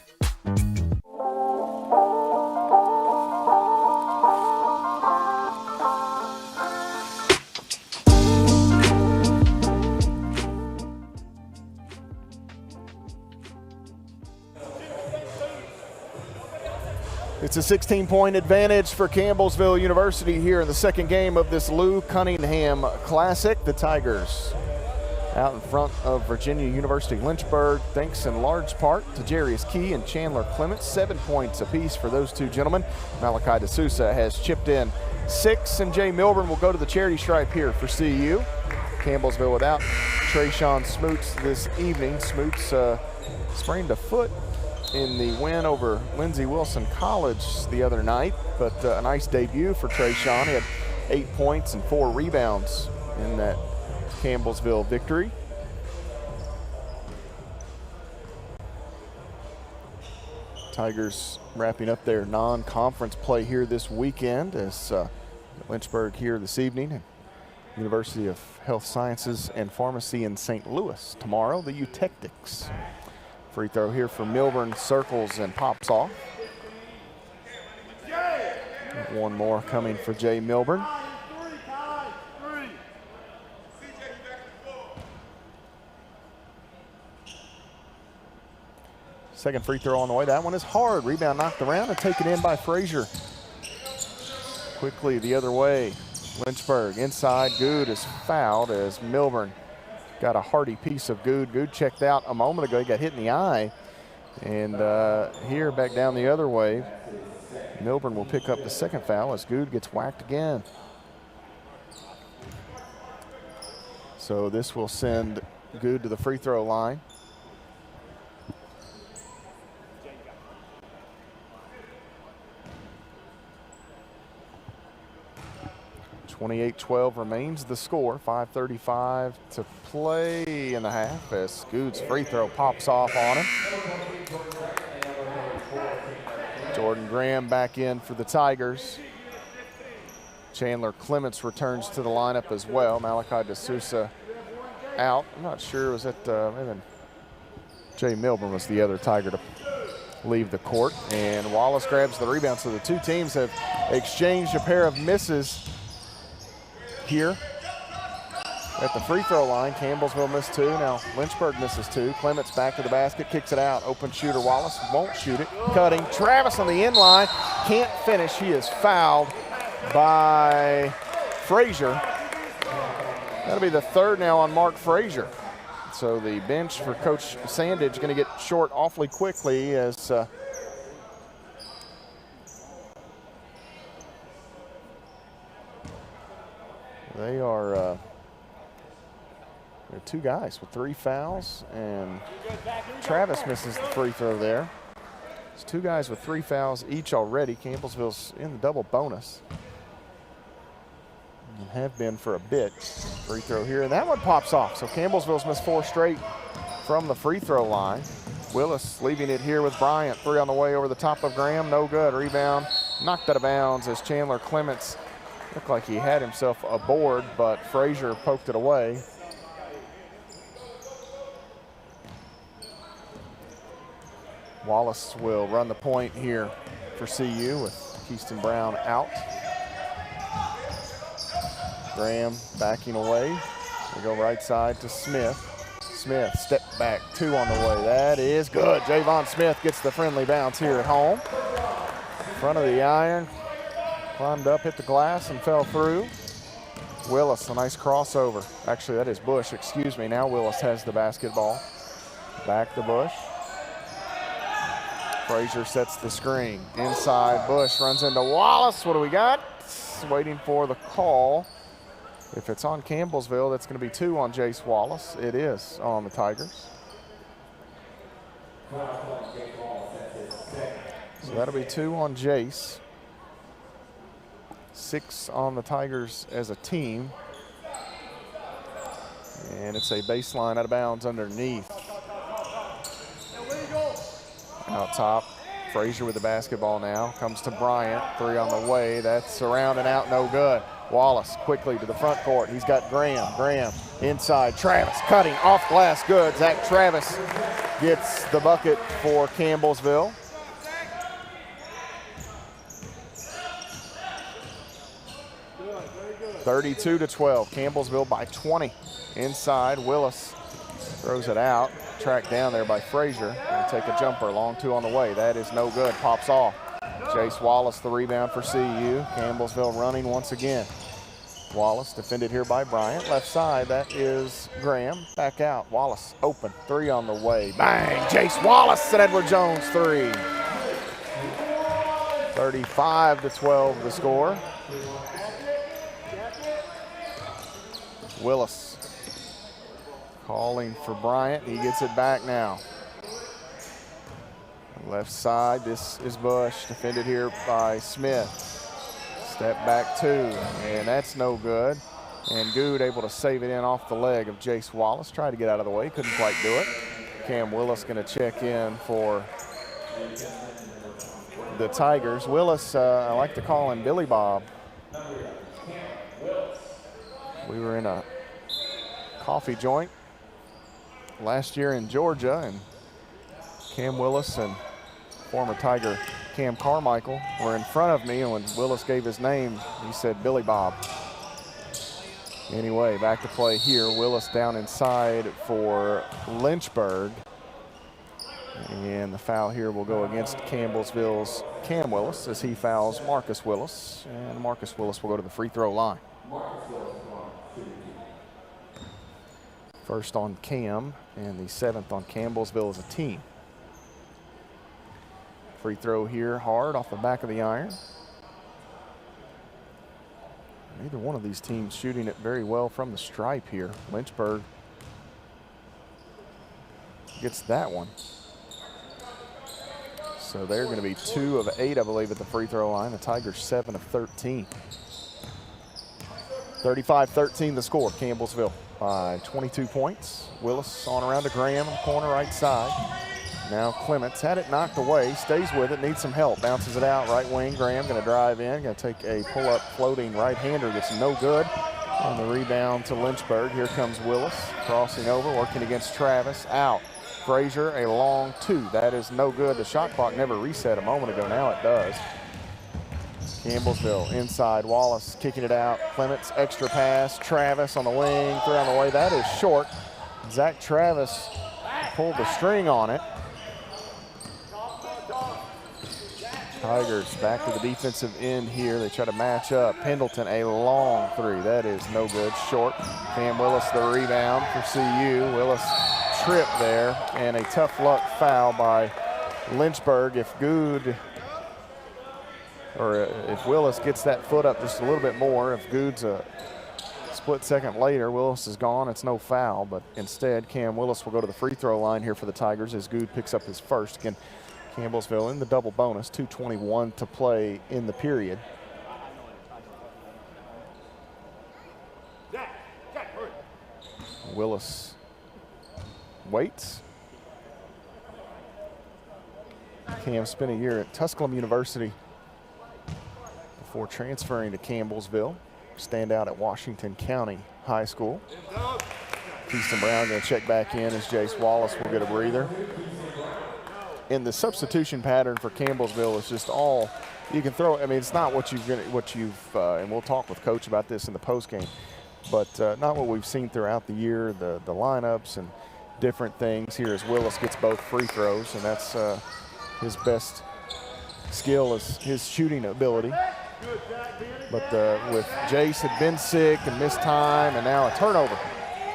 It's a 16-point advantage for Campbellsville University here in the second game of this Lou Cunningham Classic. The Tigers out in front of Virginia University Lynchburg, thanks in large part to Jarius Key and Chandler Clements. 7 points apiece for those two gentlemen. Malachi D'Souza has chipped in 6, and Jay Milburn will go to the charity stripe here for CU. Campbellsville without Trayshawn Smoots this evening. Smoots sprained a foot in the win over Lindsey Wilson College the other night, but a nice debut for Trayshawn. He had 8 points and 4 rebounds in that Campbellsville victory. Tigers wrapping up their non-conference play here this weekend as Lynchburg here this evening, and University of Health Sciences and Pharmacy in St. Louis tomorrow, the Eutectics. Free throw here for Milburn, circles and pops off. One more coming for Jay Milburn. Second free throw on the way. That one is hard. Rebound knocked around and taken in by Frazier. Quickly the other way. Lynchburg inside. Good is fouled as Milburn got a hearty piece of Good. Good checked out a moment ago. He got hit in the eye. And here back down the other way, Milburn will pick up the second foul as Good gets whacked again. So this will send Good to the free throw line. (28-12) remains the score. 5:35 to play in the half as Good's free throw pops off on him. Jordan Graham back in for the Tigers. Chandler Clements returns to the lineup as well. Malachi D'Souza out. I'm not sure, was that maybe Jay Milburn was the other Tiger to leave the court. And Wallace grabs the rebound, so the two teams have exchanged a pair of misses here at the free throw line. Campbellsville missed 2. Now Lynchburg misses 2. Clements back to the basket, kicks it out. Open shooter Wallace won't shoot it. Cutting. Travis on the end line. Can't finish. He is fouled by Frazier. That'll be the third now on Mark Frazier. So the bench for Coach Sandage going to get short awfully quickly as they are there are 2 guys with 3 fouls, and Travis misses the free throw there. It's 2 guys with 3 fouls each already. Campbellsville's in the double bonus. and have been for a bit. Free throw here, and that one pops off. So Campbellsville's missed 4 straight from the free throw line. Willis leaving it here with Bryant. 3 on the way over the top of Graham. No good. Rebound knocked out of bounds as Chandler Clements looked like he had himself a board, but Frazier poked it away. Wallace will run the point here for CU with Keaston Brown out. Graham backing away. We go right side to Smith. Smith, step back, 2 on the way. That is good. Javon Smith gets the friendly bounce here at home. Front of the iron, climbed up, hit the glass, and fell through. Willis, a nice crossover. Actually, that is Bush, excuse me. Now Willis has the basketball. Back to Bush. Frazier sets the screen. Inside, Bush runs into Wallace. What do we got? Waiting for the call. If it's on Campbellsville, that's going to be 2 on Jace Wallace. It is on the Tigers. So that'll be 2 on Jace. 6 on the Tigers as a team. And it's a baseline out of bounds underneath. Out top, Frazier with the basketball now. Comes to Bryant, 3 on the way. That's around and out, no good. Wallace quickly to the front court. He's got Graham. Graham inside. Travis cutting off glass. Good. Zach Travis gets the bucket for Campbellsville. (32-12). Campbellsville by 20. Inside, Willis throws it out. Tracked down there by Frazier. Gonna take a jumper. Long 2 on the way. That is no good. Pops off. Jace Wallace the rebound for CU. Campbellsville running once again. Wallace defended here by Bryant. Left side, that is Graham. Back out. Wallace open. 3 on the way. Bang! Jace Wallace and Edward Jones 3. 35-12 the score. Willis calling for Bryant. He gets it back now. Left side, this is Bush, defended here by Smith. Step back 2, and that's no good. And Good able to save it in off the leg of Jace Wallace. Tried to get out of the way, couldn't quite do it. Cam Willis gonna check in for the Tigers. Willis, I like to call him Billy Bob. We were in a coffee joint last year in Georgia, and Cam Willis and former Tiger Cam Carmichael were in front of me, and when Willis gave his name, he said Billy Bob. Anyway, back to play here. Willis down inside for Lynchburg. And the foul here will go against Campbellsville's Cam Willis as he fouls Marcus Willis. And Marcus Willis will go to the free throw line. First on Cam and the 7th on Campbellsville as a team. Free throw here, hard off the back of the iron. Neither one of these teams shooting it very well from the stripe here. Lynchburg gets that one. So they're going to be 2 of 8, I believe, at the free throw line. The Tigers 7 of 13. 35-13 the score. Campbellsville by 22 points. Willis on around to Graham in the corner right side. Now Clements had it knocked away, stays with it, needs some help. Bounces it out, right wing. Graham gonna drive in, gonna take a pull-up floating right-hander, gets no good. On the rebound to Lynchburg. Here comes Willis, crossing over, working against Travis, out. Frazier, a long 2, that is no good. The shot clock never reset a moment ago, now it does. Campbellsville inside, Wallace kicking it out. Clements, extra pass, Travis on the wing, 3 on the way, that is short. Zach Travis pulled the string on it. Tigers back to the defensive end here. They try to match up. Pendleton, a long 3. That is no good. Short. Cam Willis the rebound for CU. Willis tripped there, and a tough luck foul by Lynchburg. If Willis gets that foot up just a little bit more, if Good's a split second later, Willis is gone. It's no foul, but instead Cam Willis will go to the free throw line here for the Tigers as Good picks up his first. Again, Campbellsville in the double bonus, 2:21 to play in the period. Willis waits. Cam spent a year at Tusculum University before transferring to Campbellsville. Standout at Washington County High School. Keaston Brown going to check back in as Jace Wallace will get a breather. And the substitution pattern for Campbellsville is just all you can throw. I mean, it's not what you've and we'll talk with Coach about this in the postgame, but not what we've seen throughout the year. The lineups and different things here as Willis gets both free throws, and that's his best skill is his shooting ability. But with Jace had been sick and missed time, and now a turnover.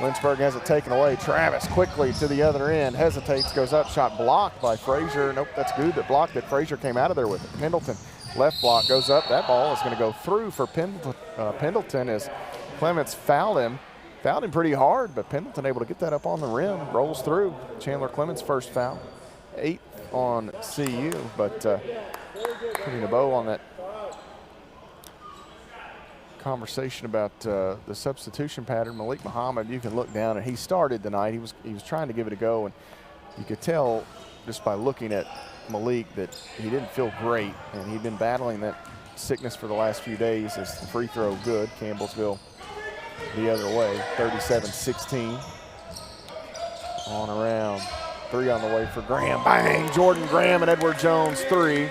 Lynchburg has it taken away. Travis quickly to the other end, hesitates, goes up, shot blocked by Frazier. Nope, that's good that blocked it. Frazier came out of there with it. Pendleton, left block, goes up. That ball is going to go through for Pendleton as Clements fouled him pretty hard, but Pendleton able to get that up on the rim, rolls through. Chandler Clements' first foul, 8th on CU, but putting a bow on that conversation about the substitution pattern. Malik Muhammad, you can look down, and he started tonight. He was trying to give it a go, and you could tell just by looking at Malik that he didn't feel great, and he'd been battling that sickness for the last few days. As the free throw good, Campbellsville the other way, 37-16. On around, 3 on the way for Graham. Bang! Jordan Graham and Edward Jones 3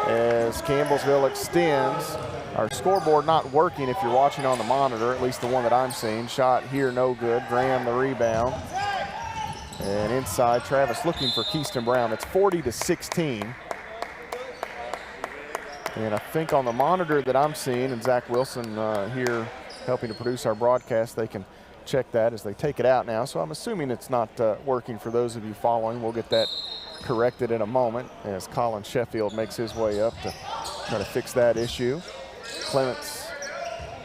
as Campbellsville extends. Our scoreboard not working if you're watching on the monitor, at least the one that I'm seeing. Shot here, no good. Graham the rebound. And inside, Travis looking for Keaston Brown. It's 40-16. And I think on the monitor that I'm seeing, and Zach Wilson here helping to produce our broadcast, they can check that as they take it out now. So I'm assuming it's not working for those of you following. We'll get that corrected in a moment as Colin Sheffield makes his way up to try to fix that issue. Clements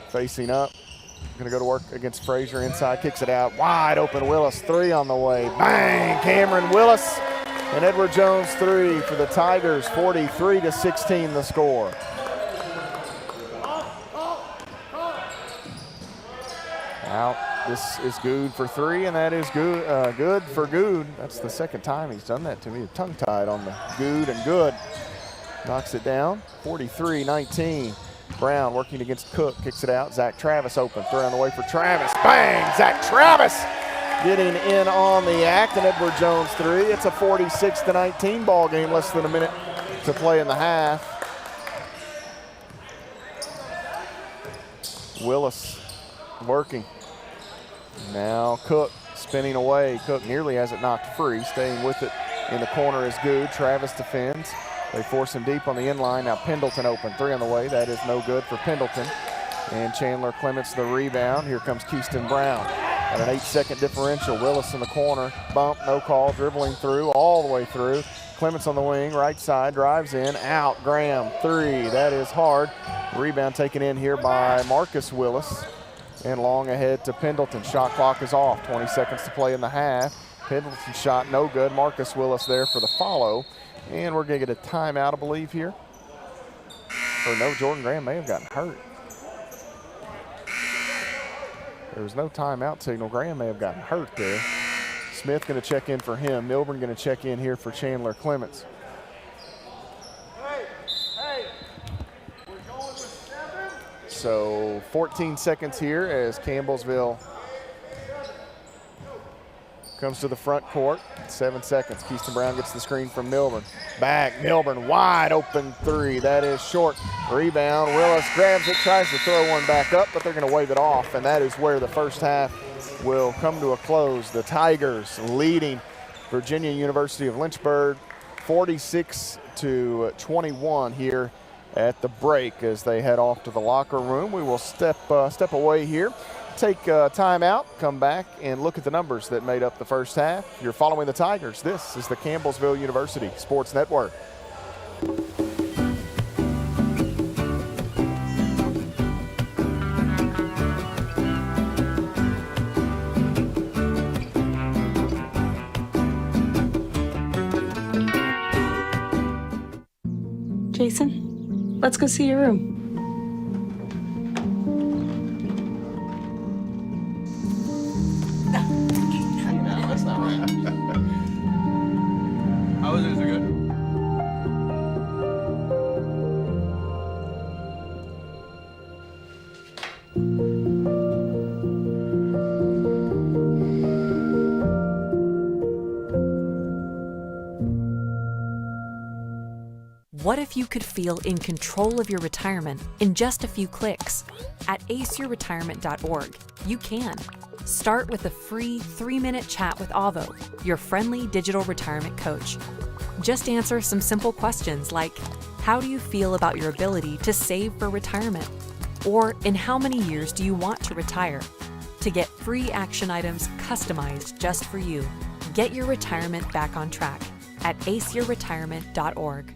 facing up, gonna go to work against Frazier inside, kicks it out, wide open Willis, 3 on the way, bang! Cameron Willis and Edward Jones 3 for the Tigers, 43-16 the score. Out, this is Good for 3, and that is good for Good. That's the second time he's done that to me, tongue-tied on the Good and Good. Knocks it down, 43-19. Brown working against Cook, kicks it out. Zach Travis open, 3 on the way for Travis. Bang! Zach Travis getting in on the act, and Edward Jones 3. It's a 46-19 ball game, less than a minute to play in the half. Willis working. Now Cook spinning away. Cook nearly has it knocked free. Staying with it in the corner is Good. Travis defends. They force him deep on the inline. Now Pendleton open, 3 on the way. That is no good for Pendleton. And Chandler Clements the rebound. Here comes Keaston Brown at an 8-second differential. Willis in the corner, bump, no call, dribbling through, all the way through. Clements on the wing, right side, drives in, out. Graham, 3, that is hard. Rebound taken in here by Marcus Willis. And long ahead to Pendleton. Shot clock is off, 20 seconds to play in the half. Pendleton shot no good. Marcus Willis there for the follow. And we're going to get a timeout, I believe, here. Or no, Jordan Graham may have gotten hurt. There was no timeout signal. Graham may have gotten hurt there. Smith going to check in for him. Milburn going to check in here for Chandler Clements. So 14 seconds here as Campbellsville comes to the front court. 7 seconds. Keaston Brown gets the screen from Milburn. Back, Milburn, wide open 3. That is short. Rebound. Willis grabs it, tries to throw one back up, but they're going to wave it off, and that is where the first half will come to a close. The Tigers leading Virginia University of Lynchburg 46-21 here at the break as they head off to the locker room. We will step away here, take time out, come back and look at the numbers that made up the first half. You're following the Tigers. This is the Campbellsville University Sports Network. Jason, let's go see your room. What if you could feel in control of your retirement in just a few clicks? At aceyourretirement.org, you can. Start with a free 3-minute chat with Avo, your friendly digital retirement coach. Just answer some simple questions like, how do you feel about your ability to save for retirement? Or in how many years do you want to retire? To get free action items customized just for you, get your retirement back on track at aceyourretirement.org.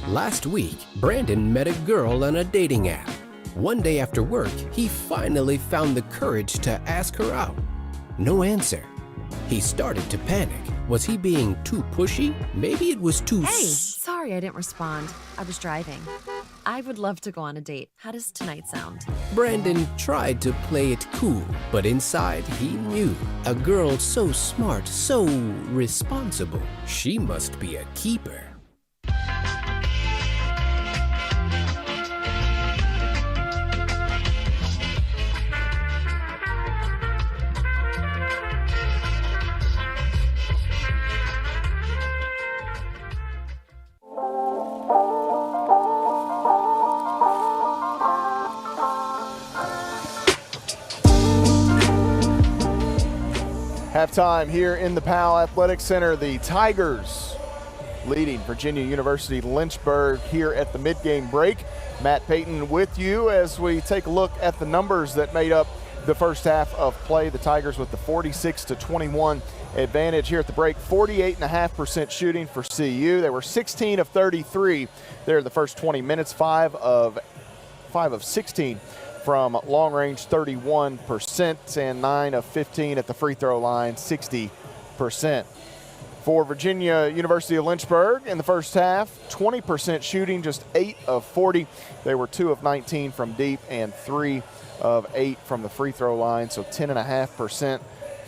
Last week, Brandon met a girl on a dating app. One day after work, he finally found the courage to ask her out. No answer. He started to panic. Was he being too pushy? Maybe it was too... Hey, sorry I didn't respond. I was driving. I would love to go on a date. How does tonight sound? Brandon tried to play it cool, but inside he knew. A girl so smart, so responsible. She must be a keeper. Halftime here in the Powell Athletic Center. The Tigers leading Virginia University Lynchburg here at the mid-game break. Matt Payton with you as we take a look at the numbers that made up the first half of play. The Tigers with the 46-21 advantage here at the break. 48.5% shooting for CU. They were 16 of 33 there in the first 20 minutes. 5 of 16 from long range, 31%, and 9 of 15 at the free throw line, 60%. For Virginia University of Lynchburg in the first half, 20% shooting, just 8 of 40. They were 2 of 19 from deep and 3 of 8 from the free throw line, so 10.5%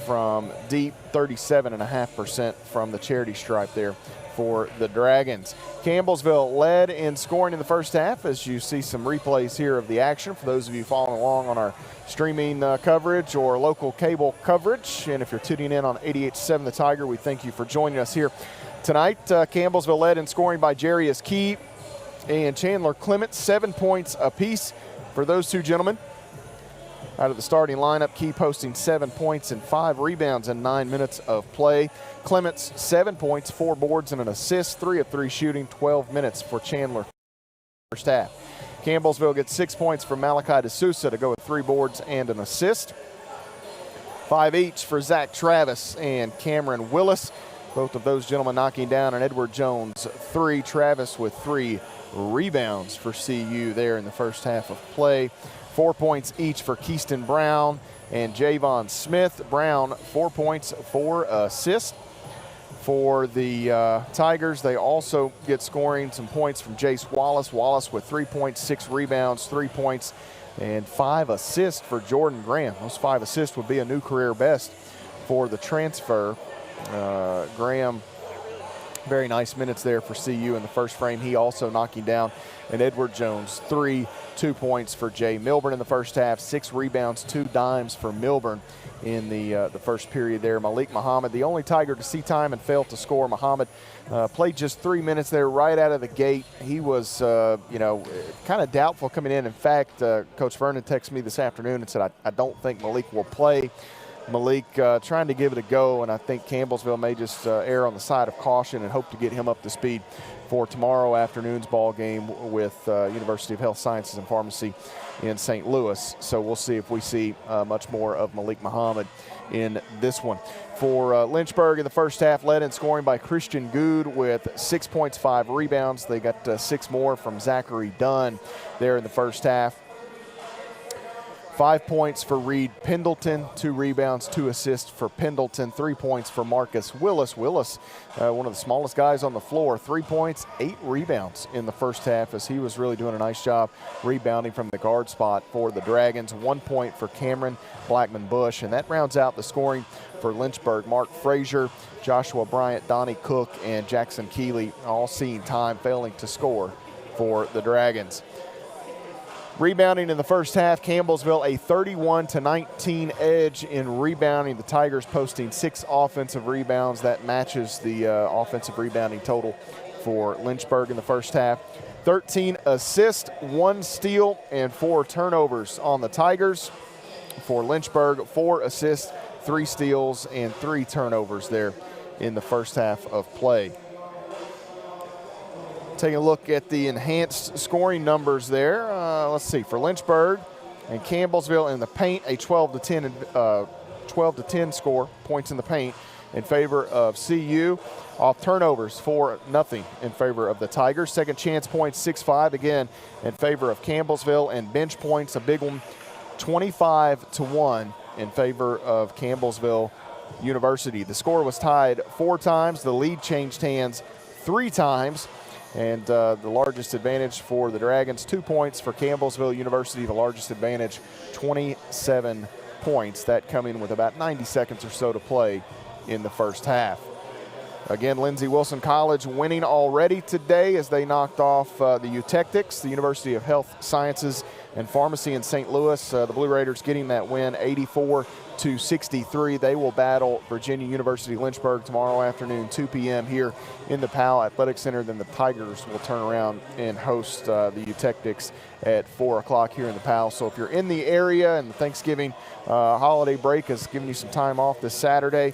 from deep, 37.5% from the charity stripe there for the Dragons. Campbellsville led in scoring in the first half, as you see some replays here of the action for those of you following along on our streaming coverage or local cable coverage. And if you're tuning in on 88.7 The Tiger, we thank you for joining us here tonight. Campbellsville led in scoring by Jarius Key and Chandler Clement, 7 points apiece for those two gentlemen. Out of the starting lineup, Key posting 7 points and 5 rebounds in 9 minutes of play. Clements, 7 points, 4 boards, and an assist, 3 of 3 shooting, 12 minutes for Chandler first half. Campbellsville gets 6 points from Malachi D'Souza to go with 3 boards and an assist. 5 each for Zach Travis and Cameron Willis. Both of those gentlemen knocking down an Edward Jones 3. Travis with 3 rebounds for CU there in the first half of play. 4 points each for Keaston Brown and Javon Smith. Brown, 4 points, 4 assists. For the Tigers, they also get scoring some points from Jace Wallace. Wallace with 3 points, 6 rebounds, 3 points, and 5 assists for Jordan Graham. Those 5 assists would be a new career best for the transfer. Graham, very nice minutes there for CU in the first frame. He also knocking down an Edward Jones 3, 2 points for Jay Milburn in the first half, 6 rebounds, 2 dimes for Milburn in the first period there. Malik Muhammad, the only Tiger to see time and fail to score. Muhammad played just 3 minutes there right out of the gate. He was, kind of doubtful coming in. In fact, Coach Vernon texted me this afternoon and said, I don't think Malik will play. Malik trying to give it a go, and I think Campbellsville may just err on the side of caution and hope to get him up to speed for tomorrow afternoon's ball game with University of Health Sciences and Pharmacy in St. Louis. So we'll see if we see much more of Malik Muhammad in this one. For Lynchburg in the first half, led in scoring by Christian Good with 6 points, 5 rebounds. They got 6 more from Zachary Dunn there in the first half. 5 points for Reed Pendleton, 2 rebounds, 2 assists for Pendleton, 3 points for Marcus Willis. Willis, one of the smallest guys on the floor, 3 points, 8 rebounds in the first half as he was really doing a nice job rebounding from the guard spot for the Dragons. 1 point for Cameron Blackman-Bush, and that rounds out the scoring for Lynchburg. Mark Frazier, Joshua Bryant, Donnie Cook, and Jackson Keeley all seeing time, failing to score for the Dragons. Rebounding in the first half, Campbellsville a 31-19 edge in rebounding. The Tigers posting 6 offensive rebounds. That matches the offensive rebounding total for Lynchburg in the first half. 13 assists, 1 steal, and 4 turnovers on the Tigers. For Lynchburg, 4 assists, 3 steals, and 3 turnovers there in the first half of play. Taking a look at the enhanced scoring numbers there. Let's see, for Lynchburg and Campbellsville in the paint, a 12 to 10 score, points in the paint in favor of CU. Off turnovers, 4-0 in favor of the Tigers. Second chance points, 6-5, again in favor of Campbellsville. And bench points, a big one, 25-1 in favor of Campbellsville University. The score was tied 4 times. The lead changed hands 3 times. And the largest advantage for the Dragons, 2 points. For Campbellsville University, the largest advantage, 27 points. That coming with about 90 seconds or so to play in the first half. Again, Lindsey Wilson College winning already today as they knocked off the Eutectics, the University of Health Sciences and Pharmacy in St. Louis. The Blue Raiders getting that win, 84-63. They will battle Virginia University Lynchburg tomorrow afternoon, 2 p.m. here in the Powell Athletic Center. Then the Tigers will turn around and host the Eutectics at 4 o'clock here in the Powell. So if you're in the area and the Thanksgiving holiday break has given you some time off this Saturday,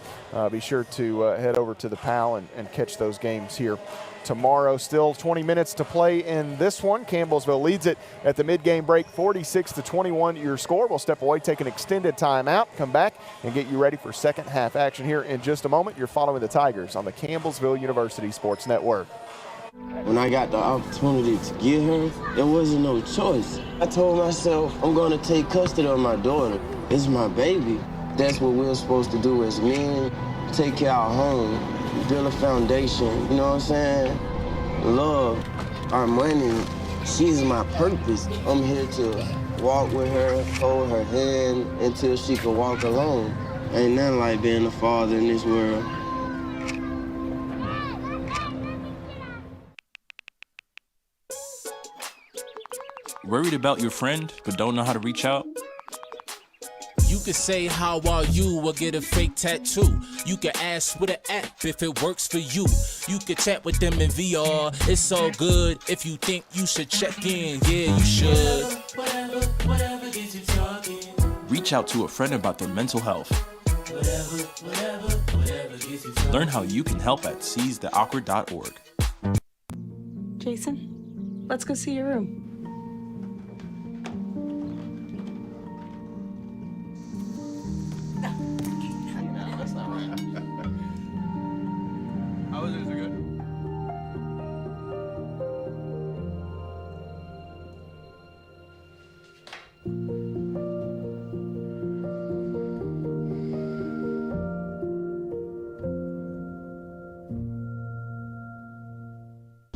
be sure to head over to the Powell and catch those games here tomorrow. Still 20 minutes to play in this one. Campbellsville leads it at the mid-game break, 46-21 your score. We'll step away, take an extended timeout, come back and get you ready for second half action here in just a moment. You're following the Tigers on the Campbellsville University Sports Network. When I got the opportunity to get her, there wasn't no choice. I told myself, I'm gonna take custody of my daughter. It's my baby. That's what we're supposed to do as men, take care of our home, build a foundation, you know what I'm saying? Love, our money, she's my purpose. I'm here to walk with her, hold her hand until she can walk alone. Ain't nothing like being a father in this world. Worried about your friend, but don't know how to reach out? You could say how are you or get a fake tattoo. You can ask with an app if it works for you. You could chat with them in VR. It's all good if you think you should check in. Yeah, you should. Whatever gets you talking. Reach out to a friend about their mental health. Whatever gets you talking. Learn how you can help at seizetheawkward.org. Jason, let's go see your room.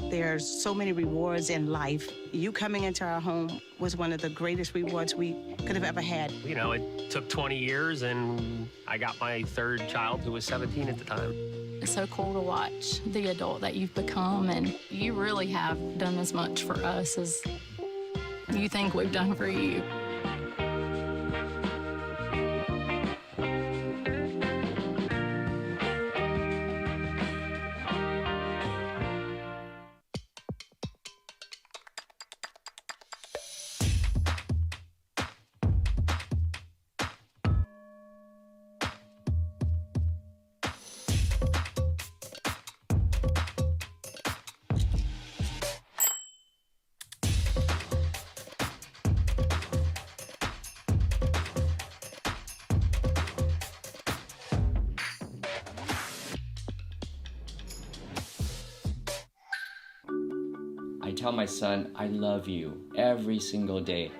There's so many rewards in life. You coming into our home was one of the greatest rewards we could have ever had. You know, it took 20 years, and I got my 3rd child, who was 17 at the time. It's so cool to watch the adult that you've become, and you really have done as much for us as you think we've done for you. I tell my son, I love you every single day.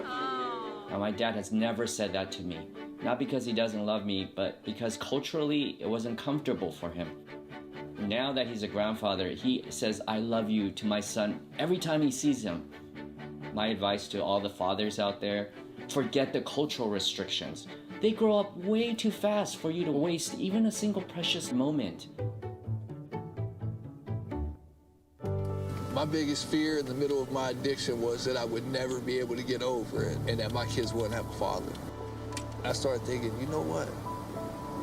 Now, my dad has never said that to me. Not because he doesn't love me, but because culturally it wasn't comfortable for him. Now that he's a grandfather, he says, I love you to my son every time he sees him. My advice to all the fathers out there, forget the cultural restrictions. They grow up way too fast for you to waste even a single precious moment. My biggest fear in the middle of my addiction was that I would never be able to get over it and that my kids wouldn't have a father. I started thinking, you know what?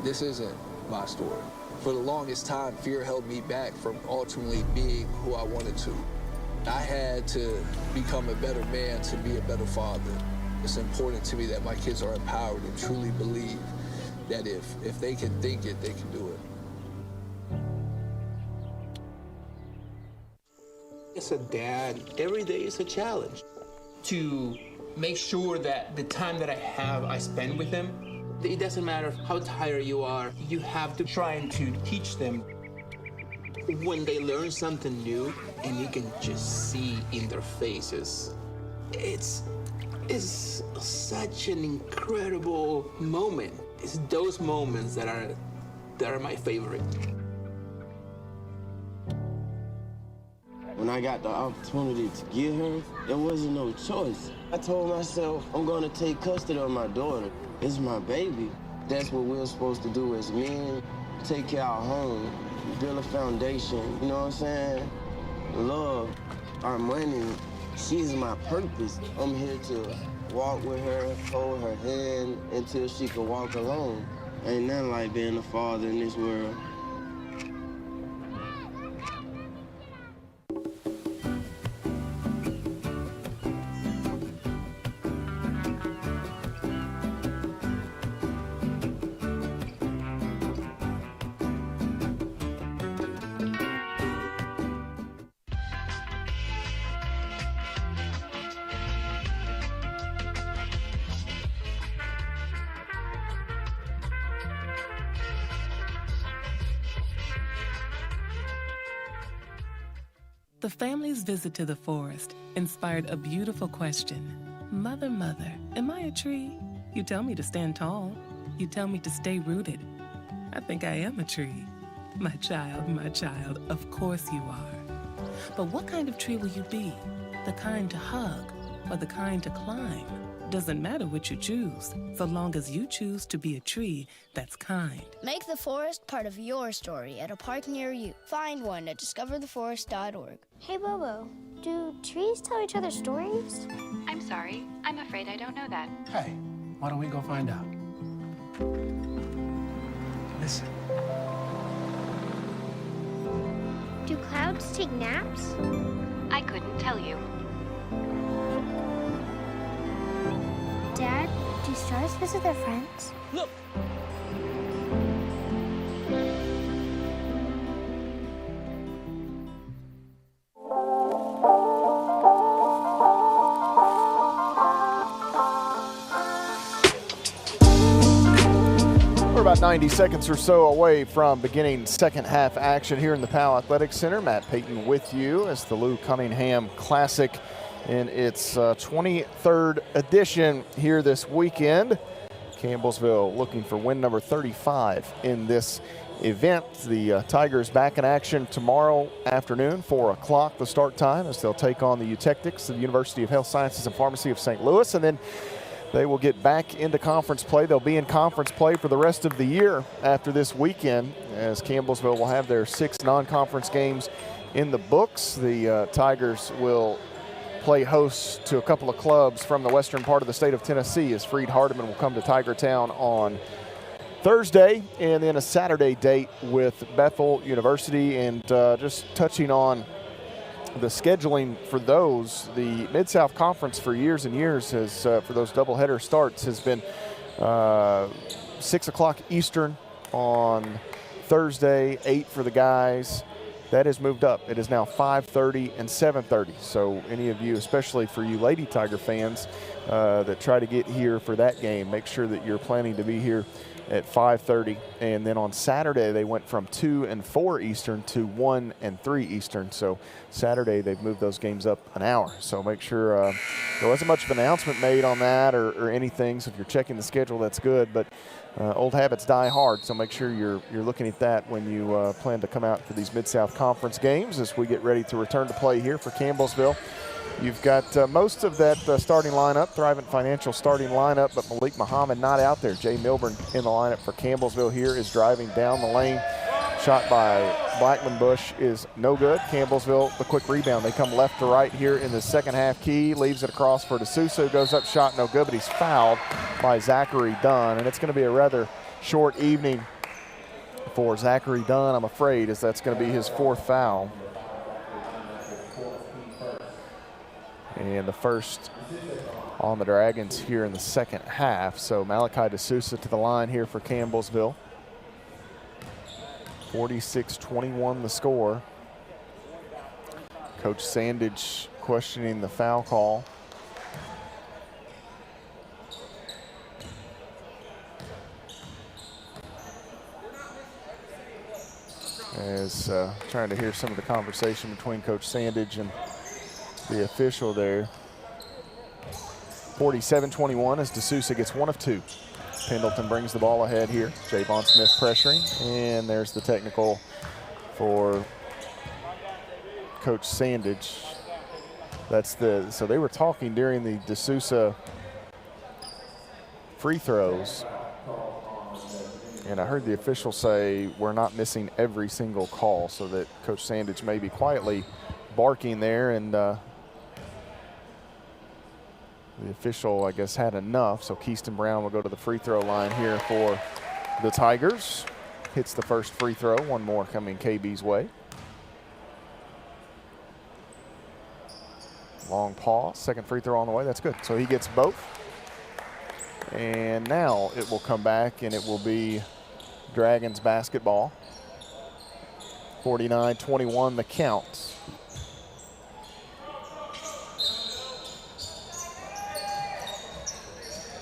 This isn't my story. For the longest time, fear held me back from ultimately being who I wanted to. I had to become a better man to be a better father. It's important to me that my kids are empowered and truly believe that if they can think it, they can do it. As a dad, every day is a challenge. To make sure that the time that I have, I spend with them. It doesn't matter how tired you are, you have to try to teach them. When they learn something new and you can just see in their faces, it's such an incredible moment. It's those moments that are my favorite. When I got the opportunity to get her, there wasn't no choice. I told myself, I'm gonna take custody of my daughter. It's my baby. That's what we're supposed to do as men. Take care of our home, build a foundation, you know what I'm saying? Love, our money, she's my purpose. I'm here to walk with her, hold her hand until she can walk alone. Ain't nothing like being a father in this world. The family's visit to the forest inspired a beautiful question. Mother, mother, am I a tree? You tell me to stand tall. You tell me to stay rooted. I think I am a tree. My child, of course you are. But what kind of tree will you be? The kind to hug or the kind to climb? Doesn't matter which you choose, so long as you choose to be a tree that's kind. Make the forest part of your story at a park near you. Find one at discovertheforest.org. Hey, Bobo, do trees tell each other stories? I'm sorry. I'm afraid I don't know that. Hey, why don't we go find out? Listen. Do clouds take naps? I couldn't tell you. Dad, do stars visit their friends? Look! We're about 90 seconds or so away from beginning second half action here in the Powell Athletic Center. Matt Payton with you as the Lou Cunningham Classic in its 23rd edition here this weekend. Campbellsville looking for win number 35 in this event. The Tigers back in action tomorrow afternoon, 4 o'clock the start time, as they'll take on the Eutectics of the University of Health Sciences and Pharmacy of St. Louis, and then they will get back into conference play. They'll be in conference play for the rest of the year after this weekend, as Campbellsville will have their 6 non-conference games in the books. The Tigers will play host to a couple of clubs from the western part of the state of Tennessee, as Freed Hardeman will come to Tiger Town on Thursday, and then a Saturday date with Bethel University. And just touching on the scheduling for those, the Mid-South Conference for years and years has, for those doubleheader starts, has been 6 o'clock Eastern on Thursday, 8 for the guys. That has moved up. It is now 5:30 and 7:30. So any of you, especially for you Lady Tiger fans that try to get here for that game, make sure that you're planning to be here at 5:30. And then on Saturday, they went from 2 and 4 Eastern to 1 and 3 Eastern. So Saturday, they've moved those games up an hour. So make sure there wasn't much of an announcement made on that or anything. So if you're checking the schedule, that's good. But old habits die hard, so make sure you're looking at that when you plan to come out for these Mid-South Conference games as we get ready to return to play here for Campbellsville. You've got most of that starting lineup, Thrivent Financial starting lineup, but Malik Muhammad not out there. Jay Milburn in the lineup for Campbellsville here is driving down the lane. Shot by Blackman Bush is no good. Campbellsville, the quick rebound. They come left to right here in the second half. Key leaves it across for D'Souza, goes up, shot no good, but he's fouled by Zachary Dunn. And it's going to be a rather short evening for Zachary Dunn, I'm afraid, as that's going to be his 4th foul. And the first on the Dragons here in the second half. So Malachi DeSouza to the line here for Campbellsville. 46-21 the score. Coach Sandage questioning the foul call. As trying to hear some of the conversation between Coach Sandage and the official there. 47-21 as DeSouza gets 1 of 2. Pendleton brings the ball ahead here. Javon Smith pressuring, and there's the technical for Coach Sandage. So they were talking during the DeSouza free throws, and I heard the official say we're not missing every single call, so that Coach Sandage may be quietly barking there, and the official, I guess, had enough. So Keaston Brown will go to the free throw line here for the Tigers. Hits the first free throw. One more coming KB's way. Long pause. Second free throw on the way. That's good. So he gets both. And now it will come back, and it will be Dragons basketball. 49-21 the count.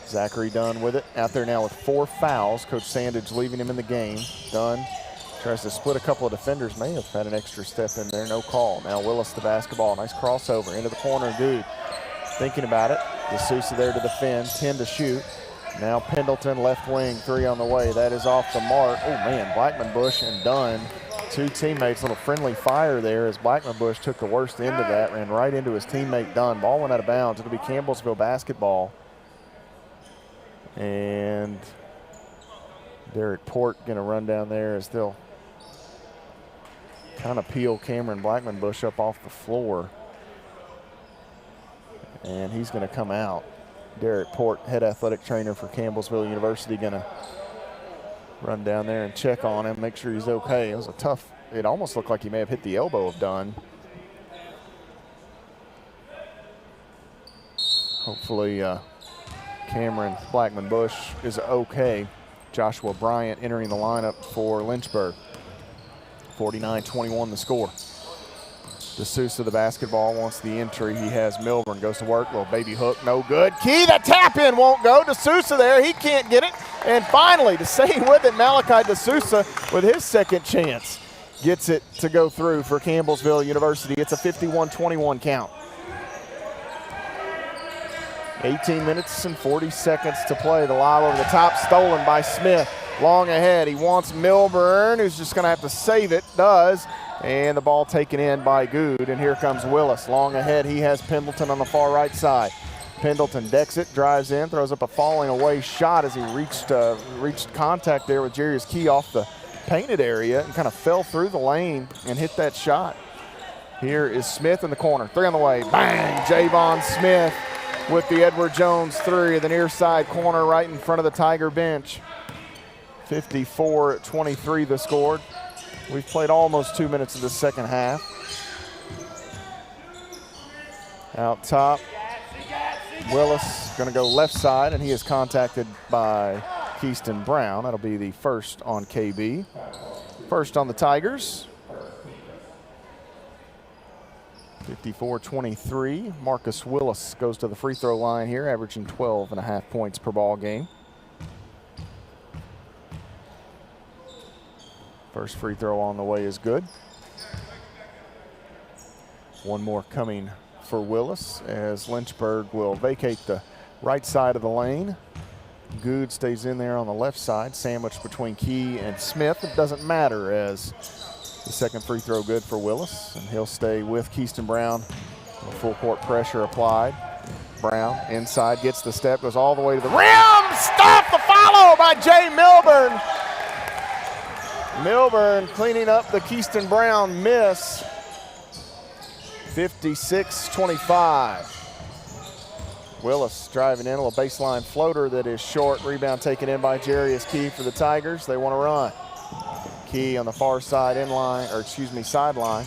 Zachary Dunn with it, out there now with 4 fouls. Coach Sandage leaving him in the game. Dunn tries to split a couple of defenders, may have had an extra step in there, no call. Now Willis the basketball, nice crossover into the corner, Good thinking about it. DeSouza there to defend, 10 to shoot. Now Pendleton, left wing, 3 on the way. That is off the mark. Oh man, Blackman Bush and Dunn, 2 teammates, little friendly fire there as Blackman Bush took the worst end of that, ran right into his teammate Dunn. Ball went out of bounds. It'll be Campbellsville basketball. And Derek Port going to run down there as they'll kind of peel Cameron Blackman Bush up off the floor. And he's going to come out. Derek Port, head athletic trainer for Campbellsville University, going to run down there and check on him, make sure he's okay. It was a tough, it almost looked like he may have hit the elbow of Dunn. Hopefully Cameron Blackman Bush is okay. Joshua Bryant entering the lineup for Lynchburg. 49-21 the score. DeSouza the basketball, wants the entry. He has Milburn, goes to work, little baby hook, no good. Key, the tap in won't go. DeSouza there, he can't get it. And finally, to stay with it, Malachi DeSouza with his second chance gets it to go through for Campbellsville University. It's a 51-21 count. 18 minutes and 40 seconds to play. The lob over the top, stolen by Smith. Long ahead, he wants Milburn, who's just gonna have to save it, does. And the ball taken in by Good, and here comes Willis. Long ahead, he has Pendleton on the far right side. Pendleton decks it, drives in, throws up a falling away shot as he reached contact there with Jarius Key off the painted area and kind of fell through the lane and hit that shot. Here is Smith in the corner, 3 on the way, bang, Javon Smith with the Edward Jones 3 at the near side corner right in front of the Tiger bench. 54-23 the score. We've played almost 2 minutes of the second half. Out top, Willis going to go left side, and he is contacted by Keaston Brown. That'll be the first on KB. First on the Tigers. 54-23. Marcus Willis goes to the free throw line here, averaging 12.5 points per ball game. First free throw on the way is good. One more coming for Willis as Lynchburg will vacate the right side of the lane. Good stays in there on the left side, sandwiched between Key and Smith. It doesn't matter as the second free throw good for Willis, and he'll stay with Keaston Brown. Full court pressure applied. Brown inside, gets the step, goes all the way to the rim. Stop the follow by Jay Milburn. Milburn cleaning up the Keaston Brown miss. 56-25. Willis driving in, a little baseline floater that is short. Rebound taken in by Jarius Key for the Tigers. They want to run. Key on the far side sideline.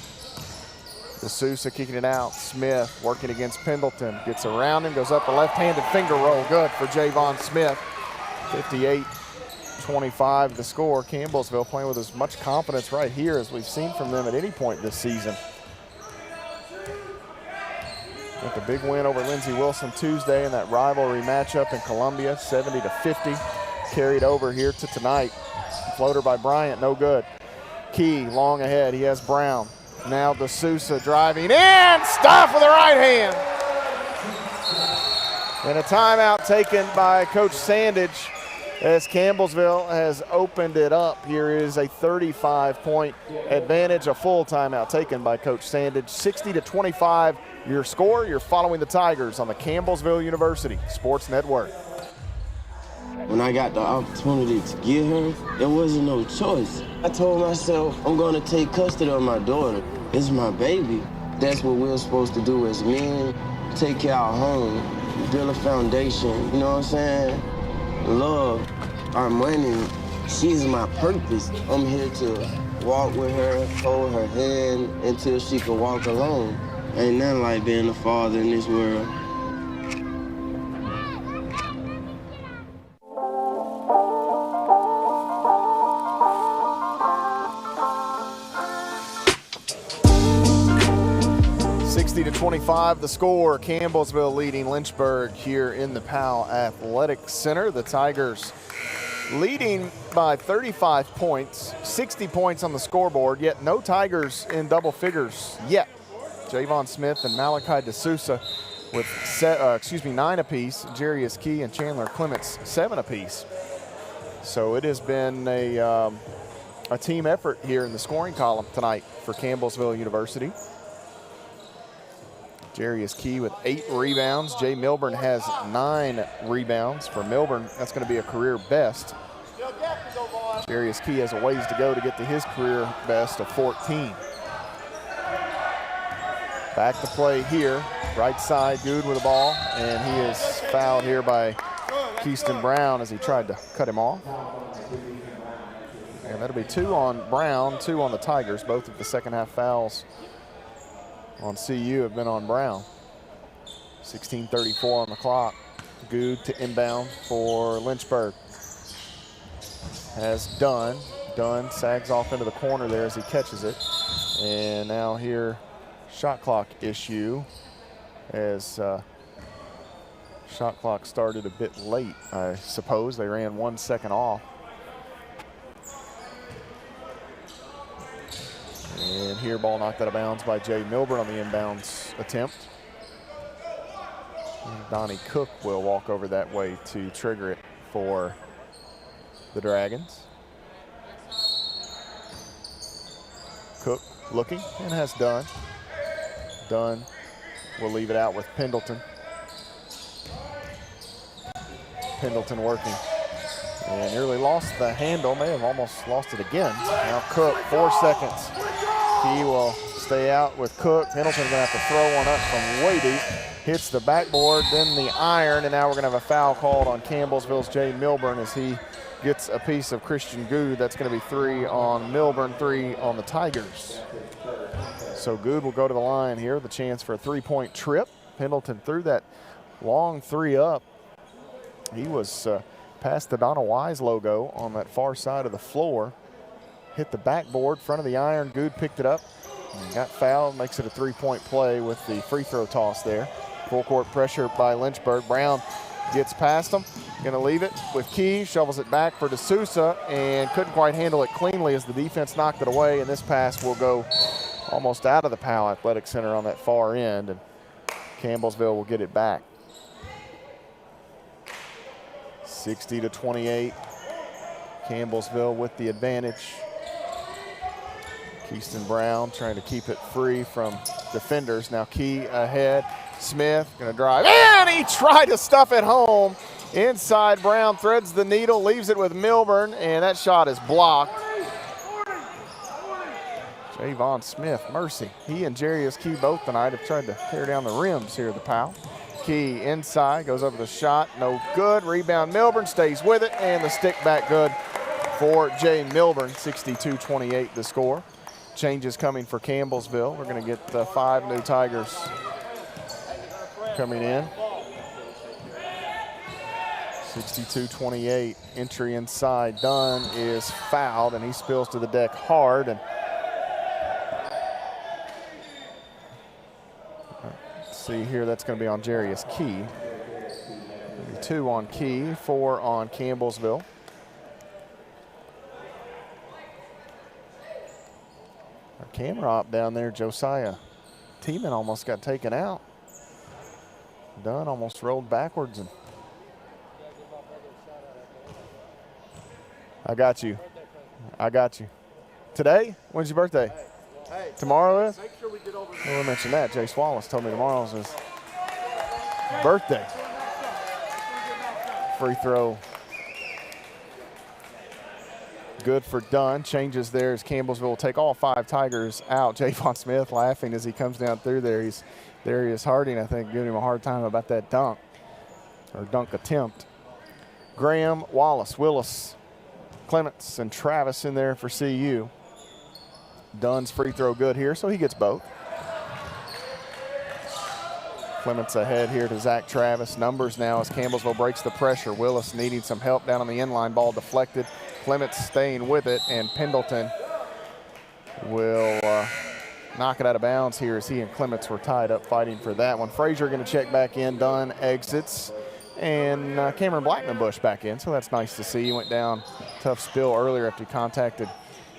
D'Souza kicking it out. Smith working against Pendleton. Gets around him, goes up a left-handed finger roll. Good for Javon Smith. 58-25 the score. Campbellsville playing with as much confidence right here as we've seen from them at any point this season. With the big win over Lindsey Wilson Tuesday in that rivalry matchup in Columbia, 70-50. Carried over here to tonight. Floater by Bryant, no good. Key long ahead, he has Brown. Now D'Souza driving in, stopped with the right hand. And a timeout taken by Coach Sandage as Campbellsville has opened it up. Here is a 35-point advantage, a full timeout taken by Coach Sandage. 60-25 your score. You're following the Tigers on the Campbellsville University Sports Network. When I got the opportunity to get her, there wasn't no choice. I told myself, I'm gonna take custody of my daughter. It's my baby. That's what we're supposed to do as men. Take care of our home, build a foundation, you know what I'm saying? Love, our money, she's my purpose. I'm here to walk with her, hold her hand until she can walk alone. Ain't nothing like being a father in this world. 60-25 the score. Campbellsville leading Lynchburg here in the Powell Athletic Center. The Tigers leading by 35 points, 60 points on the scoreboard, yet no Tigers in double figures yet. Javon Smith and Malachi D'Souza with 9 apiece. Jarius Key and Chandler Clements 7 apiece. So it has been a team effort here in the scoring column tonight for Campbellsville University. Jarius Key with 8 rebounds. Jay Milburn has 9 rebounds. For Milburn, that's going to be a career best. Jarius Key has a ways to go to get to his career best of 14. Back to play here. Right side, Good with the ball. And he is fouled here by Keyston Brown as he tried to cut him off. And that'll be 2 on Brown, 2 on the Tigers. Both of the second half fouls on CU have been on Brown. 16:34 on the clock. Good to inbound for Lynchburg. Has Dunn. Dunn sags off into the corner there as he catches it. And now here, shot clock issue as shot clock started a bit late, I suppose. They ran 1 second off. And here, ball knocked out of bounds by Jay Milburn on the inbounds attempt. And Donnie Cook will walk over that way to trigger it for the Dragons. Cook looking and has Dunn. Dunn will leave it out with Pendleton. Pendleton working. And nearly lost the handle, may have almost lost it again. Now Cook, 4 seconds. He will stay out with Cook. Pendleton's gonna have to throw one up from way deep. Hits the backboard, then the iron, and now we're gonna have a foul called on Campbellsville's Jay Milburn as he gets a piece of Christian Good. That's gonna be 3 on Milburn, 3 on the Tigers. So Good will go to the line here, the chance for a 3-point trip. Pendleton threw that long 3 up. He was past the Donna Wise logo on that far side of the floor. Hit the backboard, front of the iron. Good picked it up and got fouled. Makes it a 3-point play with the free throw toss there. Full court pressure by Lynchburg. Brown gets past him. Gonna leave it with Key. Shovels it back for D'Souza and couldn't quite handle it cleanly as the defense knocked it away. And this pass will go almost out of the Powell Athletic Center on that far end. And Campbellsville will get it back. 60-28. Campbellsville with the advantage. Keyston Brown trying to keep it free from defenders. Now Key ahead. Smith gonna drive, and he tried to stuff it home. Inside, Brown threads the needle, leaves it with Milburn, and that shot is blocked. Javon Smith, mercy. He and Jarius Key both tonight have tried to tear down the rims here at the Powell. Key inside, goes over the shot, no good. Rebound, Milburn stays with it, and the stick back good for Jay Milburn, 62-28 the score. Changes coming for Campbellsville. We're going to get 5 new Tigers coming in. 62-28, entry inside. Dunn is fouled, and he spills to the deck hard. And let's see here, that's going to be on Jarius Key. 2 on Key, 4 on Campbellsville. Our camera op down there, Josiah Tiemann, almost got taken out. Dunn almost rolled backwards. And I got you. I got you. Today? When's your birthday? Hey, tomorrow is? Make sure we get over We'll mention that. Jace Wallace told me tomorrow's his birthday. Free throw. Good for Dunn. Changes there as Campbellsville will take all 5 Tigers out. Javon Smith laughing as he comes down through there. He's Darius Harding, I think, giving him a hard time about that dunk or dunk attempt. Graham, Wallace, Willis, Clements, and Travis in there for CU. Dunn's free throw good here, so he gets both. Clements ahead here to Zach Travis. Numbers now as Campbellsville breaks the pressure. Willis needing some help down on the inline. Ball deflected. Clements staying with it, and Pendleton will knock it out of bounds here as he and Clements were tied up fighting for that one. Frazier going to check back in. Dunn exits, and Cameron Blackman-Bush back in, so that's nice to see. He went down tough spill earlier after he contacted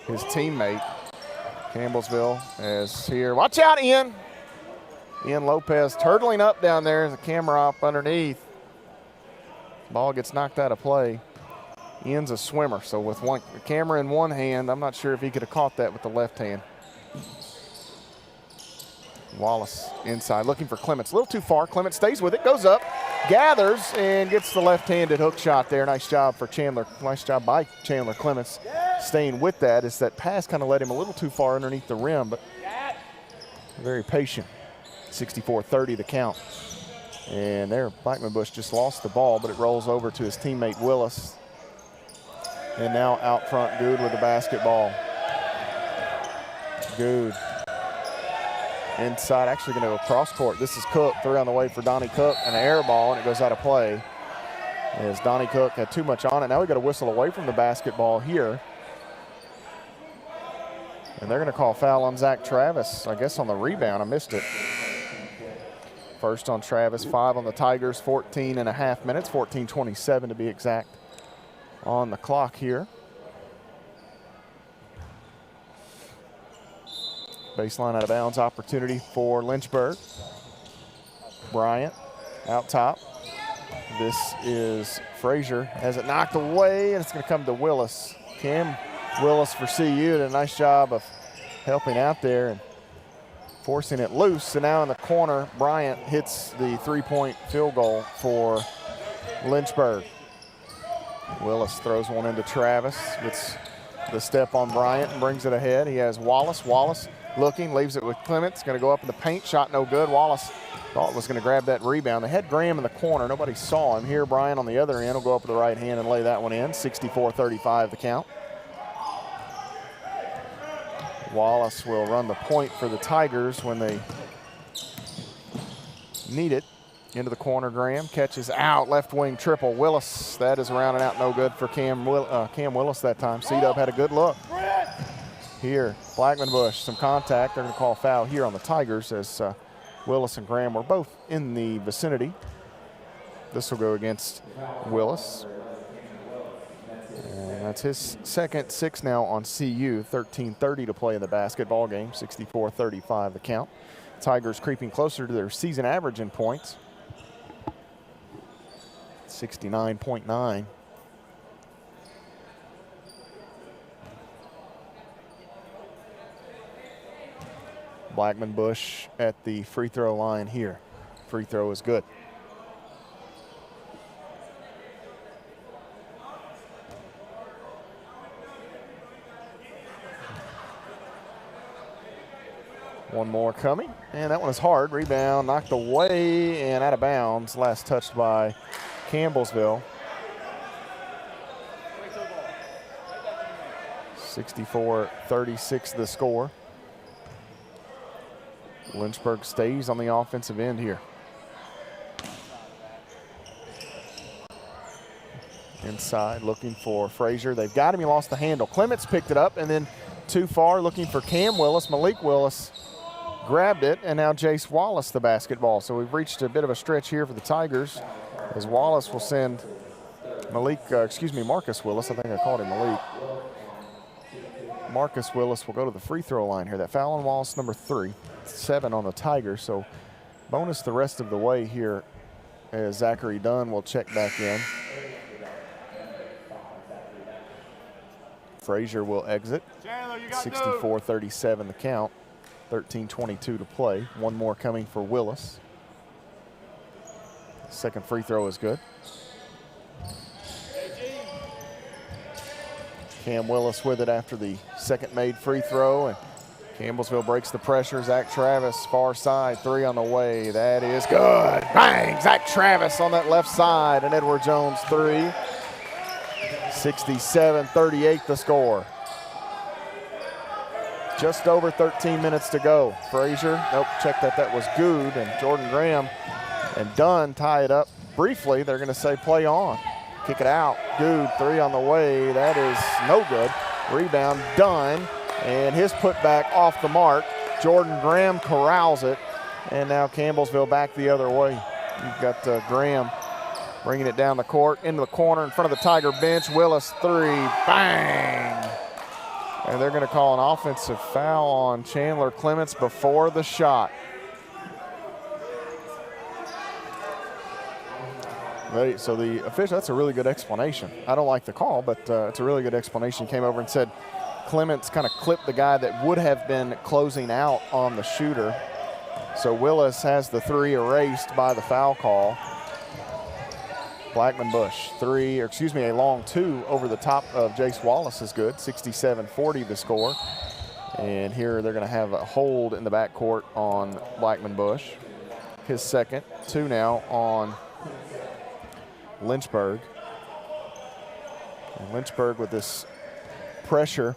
his teammate. Campbellsville is here. Watch out, Ian. Ian Lopez turtling up down there as a camera op underneath. Ball gets knocked out of play. Ian's a swimmer, so with one camera in one hand, I'm not sure if he could have caught that with the left hand. Wallace inside, looking for Clements. A little too far. Clements stays with it, goes up, gathers, and gets the left-handed hook shot there. Nice job for Chandler. Nice job by Chandler Clements staying with that, as that pass kind of led him a little too far underneath the rim, but very patient. 64-30 the count. And there, Blackman-Bush just lost the ball, but it rolls over to his teammate Willis. And now out front, Good with the basketball. Good. Inside, actually going to go cross court. This is Cook, 3 on the way for Donnie Cook, an air ball, and it goes out of play. As Donnie Cook had too much on it. Now we got a whistle away from the basketball here. And they're going to call foul on Zach Travis, I guess on the rebound. I missed it. First on Travis, 5 on the Tigers, 14 and a half minutes, 14:27 to be exact on the clock here. Baseline out of bounds opportunity for Lynchburg. Bryant out top. This is Frazier, has it knocked away, and it's going to come to Willis. Cam Willis for CU did a nice job of helping out there and forcing it loose. And now in the corner, Bryant hits the 3-point field goal for Lynchburg. Willis throws one into Travis, gets the step on Bryant and brings it ahead. He has Wallace. Wallace looking, leaves it with Clements. Going to go up in the paint, shot no good. Wallace thought was going to grab that rebound. They had Graham in the corner. Nobody saw him. Here, Bryant on the other end will go up with the right hand and lay that one in. 64-35 the count. Wallace will run the point for the Tigers when they need it. Into the corner, Graham catches out, left wing triple. Willis, that is around and out, no good for Cam Willis that time. C-Dub had a good look. Here, Blackman-Bush, some contact. They're going to call foul here on the Tigers as Willis and Graham were both in the vicinity. This will go against Willis. And that's his second 6 now on CU. 13:30 to play in the basketball game. 64-35 the count. Tigers creeping closer to their season average in points. 69.9. Blackman-Bush at the free throw line here. Free throw is good. One more coming, and that one is hard. Rebound knocked away and out of bounds. Last touched by Campbellsville. 64-36 the score. Lynchburg stays on the offensive end here. Inside looking for Frazier. They've got him. He lost the handle. Clements picked it up and then too far looking for Cam Willis. Malik Willis grabbed it, and now Jace Wallace the basketball. So we've reached a bit of a stretch here for the Tigers as Wallace will send Marcus Willis. I think I called him Malik. Marcus Willis will go to the free throw line here. That foul on Wallace, number 3. 7 on the Tigers, so bonus the rest of the way here as Zachary Dunn will check back in. Frazier will exit. 64-37 the count. 13:22 to play. One more coming for Willis. Second free throw is good. Cam Willis with it after the second made free throw, and Campbellsville breaks the pressure. Zach Travis, far side, 3 on the way. That is good. Bang! Zach Travis on that left side, and Edward Jones 3. 67-38 the score. Just over 13 minutes to go. Frazier, nope, check that. That was good, and Jordan Graham and Dunn tie it up briefly. They're going to say play on. Kick it out. Good, 3 on the way. That is no good. Rebound, Dunn. And his putback off the mark. Jordan Graham corrals it. And now Campbellsville back the other way. You've got Graham bringing it down the court, into the corner in front of the Tiger bench. Willis 3, bang! And they're going to call an offensive foul on Chandler Clements before the shot. So the official, that's a really good explanation. I don't like the call, but it's a really good explanation. Came over and said Clements kind of clipped the guy that would have been closing out on the shooter. So Willis has the 3 erased by the foul call. Blackman Bush, a long 2 over the top of Jace Wallace is good. 67-40 the score. And here they're going to have a hold in the backcourt on Blackman Bush. His second, 2 now on Lynchburg. And Lynchburg with this pressure,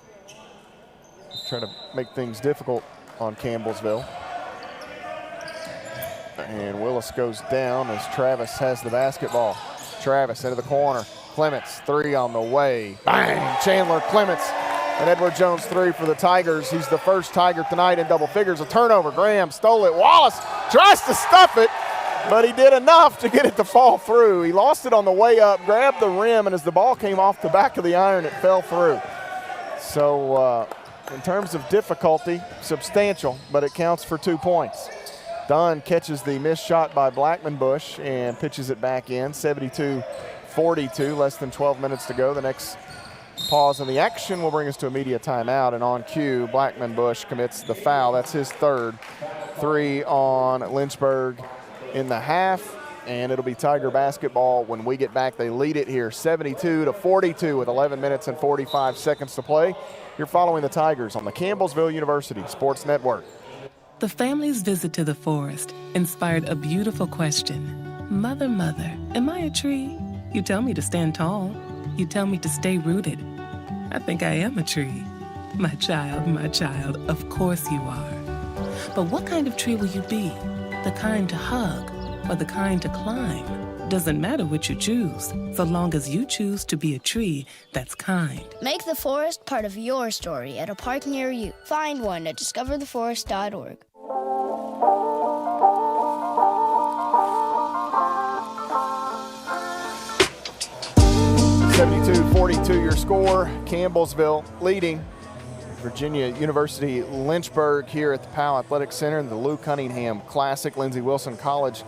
trying to make things difficult on Campbellsville. And Willis goes down as Travis has the basketball. Travis into the corner. Clements, 3 on the way. Bang! Chandler Clements and Edward Jones 3 for the Tigers. He's the first Tiger tonight in double figures. A turnover. Graham stole it. Wallace tries to stuff it, but he did enough to get it to fall through. He lost it on the way up, grabbed the rim, and as the ball came off the back of the iron, it fell through. So in terms of difficulty, substantial, but it counts for 2 points. Dunn catches the missed shot by Blackman Bush and pitches it back in. 72-42, less than 12 minutes to go. The next pause in the action will bring us to a media timeout, and on cue, Blackman Bush commits the foul. That's his third. 3 on Lynchburg in the half, and it'll be Tiger basketball when we get back. They lead it here 72-42 with 11 minutes and 45 seconds to play. You're following the Tigers on the Campbellsville University Sports Network. The family's visit to the forest inspired a beautiful question. Mother, mother, am I a tree? You tell me to stand tall. You tell me to stay rooted. I think I am a tree. My child, of course you are. But what kind of tree will you be? The kind to hug or the kind to climb? Doesn't matter what you choose, so long as you choose to be a tree that's kind. Make the forest part of your story at a park near you. Find one at discovertheforest.org. 72-42 your score. Campbellsville leading Virginia University Lynchburg here at the Powell Athletic Center in the Lou Cunningham Classic. Lindsey Wilson College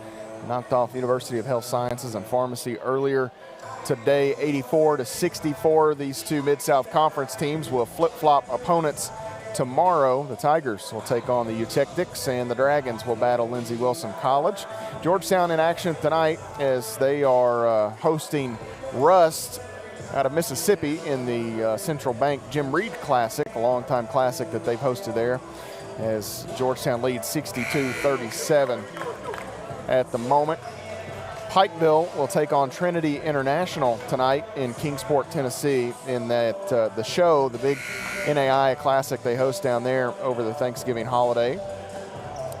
knocked off University of Health Sciences and Pharmacy earlier today, 84-64. These two Mid-South Conference teams will flip-flop opponents tomorrow. The Tigers will take on the Eutectics, and the Dragons will battle Lindsey Wilson College. Georgetown in action tonight as they are hosting Rust out of Mississippi in the Central Bank Jim Reed Classic, a longtime classic that they've hosted there, as Georgetown leads 62-37 at the moment. Pikeville will take on Trinity International tonight in Kingsport, Tennessee, in that the show, the big NAI Classic they host down there over the Thanksgiving holiday.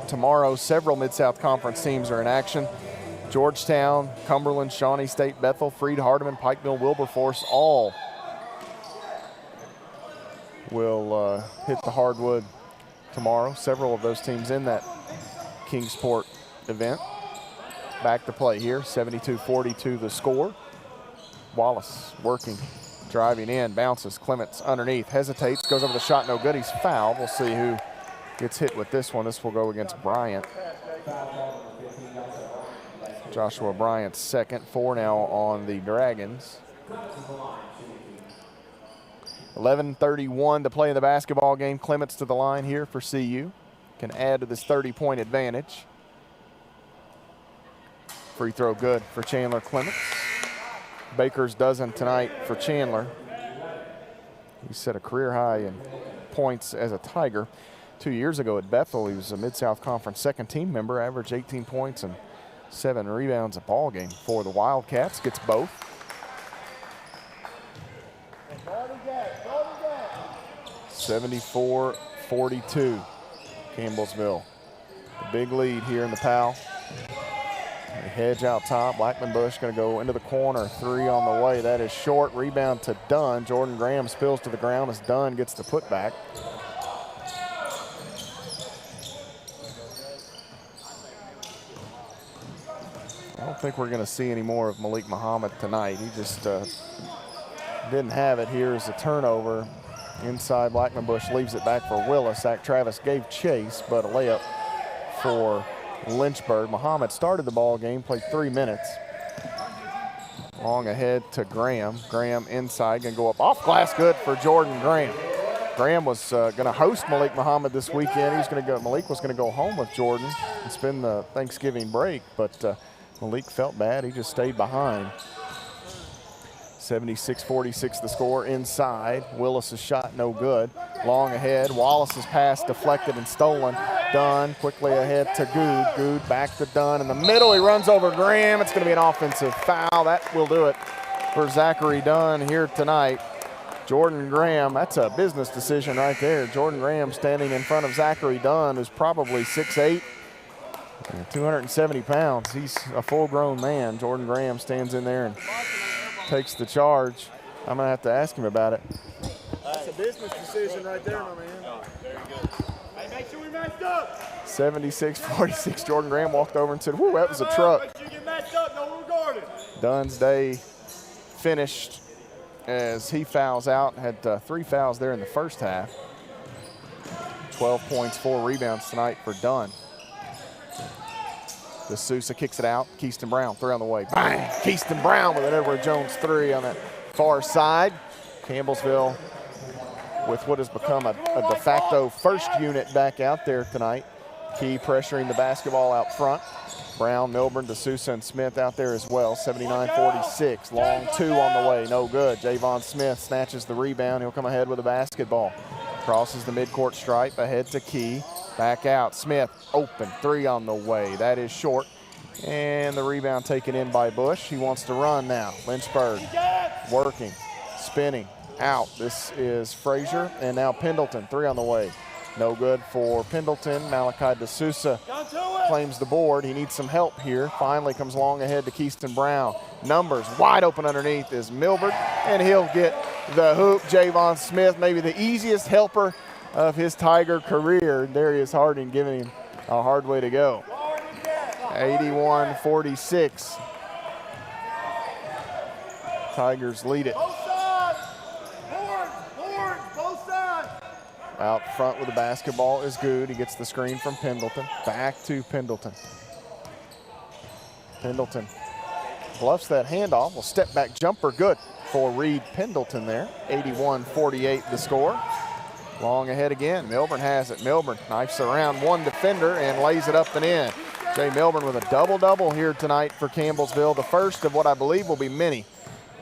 Tomorrow, several Mid-South Conference teams are in action. Georgetown, Cumberland, Shawnee State, Bethel, Freed, Hardeman, Pikeville, Wilberforce, all will hit the hardwood tomorrow. Several of those teams in that Kingsport event. Back to play here, 72-42 the score. Wallace working, driving in, bounces, Clements underneath, hesitates, goes over the shot, no good, he's fouled. We'll see who gets hit with this one. This will go against Bryant. Joshua Bryant's second, 4 now on the Dragons. 11:31 to play in the basketball game. Clements to the line here for CU. Can add to this 30-point advantage. Free throw good for Chandler Clements. Baker's dozen tonight for Chandler. He set a career high in points as a Tiger. 2 years ago at Bethel, he was a Mid-South Conference second-team member, averaged 18 points and 7 rebounds a ball game for the Wildcats. Gets both. (74-42) Campbellsville. The big lead here in the PAL. They hedge out top. Blackman Bush going to go into the corner. 3 on the way. That is short. Rebound to Dunn. Jordan Graham spills to the ground as Dunn gets the putback. I don't think we're going to see any more of Malik Muhammad tonight. He just didn't have it. Here's a turnover. Inside, Blackman Bush leaves it back for Willis. Zach Travis gave chase, but a layup for Lynchburg. Muhammad started the ball game, played 3 minutes. Long ahead to Graham. Graham inside, gonna go up off glass, good for Jordan Graham. Graham was gonna host Malik Muhammad this weekend. Malik was gonna go home with Jordan and spend the Thanksgiving break, but Malik felt bad, he just stayed behind. 76-46 the score inside. Willis's shot no good. Long ahead, Wallace's pass deflected and stolen. Dunn quickly ahead to Good. Good back to Dunn in the middle. He runs over Graham. It's going to be an offensive foul. That will do it for Zachary Dunn here tonight. Jordan Graham, that's a business decision right there. Jordan Graham standing in front of Zachary Dunn, who's probably 6'8", 270 pounds. He's a full-grown man. Jordan Graham stands in there and takes the charge. I'm going to have to ask him about it. That's a business decision right there, my man. Very good. Hey, make sure we matched up. 76-46. Jordan Graham walked over and said, whoo, that was a truck. Make sure you get matched up, no regarded. Dunn's day finished as he fouls out. Had 3 fouls there in the first half. 12 points, 4 rebounds tonight for Dunn. De Sousa kicks it out. Keaston Brown, 3 on the way. Bang! Keaston Brown with an Edward Jones 3 on that far side. Campbellsville with what has become a de facto first unit back out there tonight. Key pressuring the basketball out front. Brown, Milburn, De Sousa, and Smith out there as well. 79-46. Long 2 on the way. No good. Javon Smith snatches the rebound. He'll come ahead with the basketball. Crosses the midcourt stripe. Ahead to Key. Back out. Smith open. 3 on the way. That is short. And the rebound taken in by Bush. He wants to run now. Lynchburg working. Spinning. Out. This is Frazier. And now Pendleton. 3 on the way. No good for Pendleton. Malachi De Sousa claims the board. He needs some help here. Finally comes long ahead to Keaston Brown. Numbers wide open underneath is Milburn, and he'll get the hoop. Javon Smith, maybe the easiest helper of his Tiger career. Darius Harding giving him a hard way to go. 81-46. Tigers lead it. Out front with the basketball is Good. He gets the screen from Pendleton. Back to Pendleton. Pendleton bluffs that handoff. Will step back jumper good for Reed Pendleton there. 81-48 the score. Long ahead again. Milburn has it. Milburn knifes around one defender and lays it up and in. Jay Milburn with a double-double here tonight for Campbellsville. The first of what I believe will be many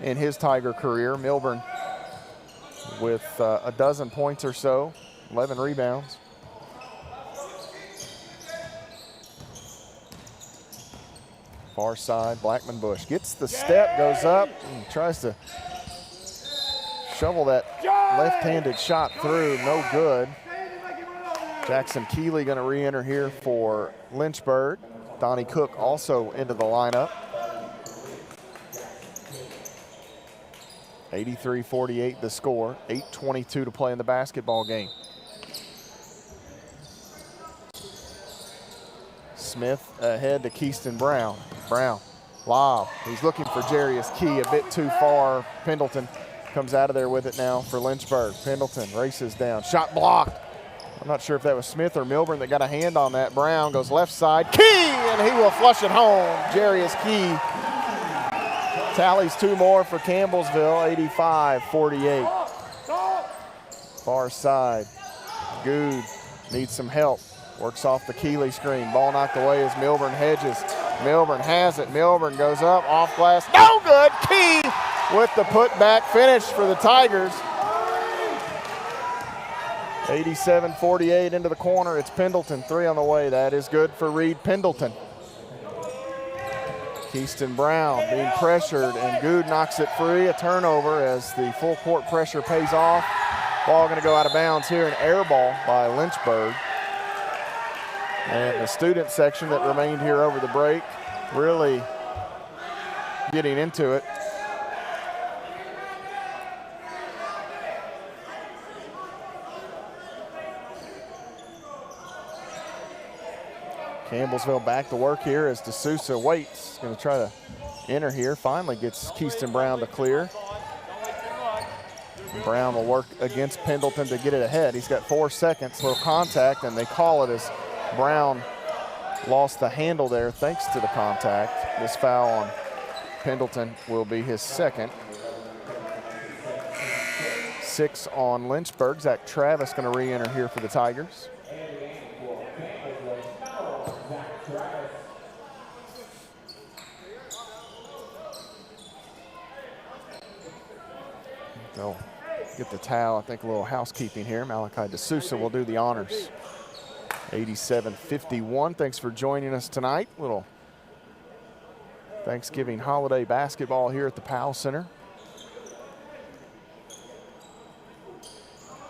in his Tiger career. Milburn with a dozen points or so, 11 rebounds. Far side, Blackman Bush gets the step, goes up, and tries to shovel that left-handed shot through, no good. Jackson Keeley gonna re-enter here for Lynchburg. Donnie Cook also into the lineup. 83-48 the score, 8:22 to play in the basketball game. Smith ahead to Keyston Brown. Brown, lob. He's looking for Jarius Key, a bit too far. Pendleton comes out of there with it now for Lynchburg. Pendleton races down, shot blocked. I'm not sure if that was Smith or Milburn that got a hand on that. Brown goes left side, Key, and he will flush it home. Jarius Key tallies 2 more for Campbellsville, 85-48. Far side, Good needs some help. Works off the Keeley screen. Ball knocked away as Milburn hedges. Milburn has it. Milburn goes up, off glass. No good. Key with the putback finish for the Tigers. 87-48 into the corner. It's Pendleton, 3 on the way. That is good for Reed Pendleton. Keyston Brown being pressured, and Good knocks it free. A turnover as the full court pressure pays off. Ball going to go out of bounds here. An air ball by Lynchburg. And the student section that remained here over the break really getting into it. Campbellsville back to work here as D'Souza waits. Going to try to enter here. Finally gets Keyston Brown to clear. Brown will work against Pendleton to get it ahead. He's got 4 seconds, little contact, and they call it as Brown lost the handle there thanks to the contact. This foul on Pendleton will be his second. 6 on Lynchburg. Zach Travis going to re-enter here for the Tigers. Go get the towel. I think a little housekeeping here. Malachi D'Souza will do the honors. 87-51. Thanks for joining us tonight. Little Thanksgiving holiday basketball here at the Powell Center.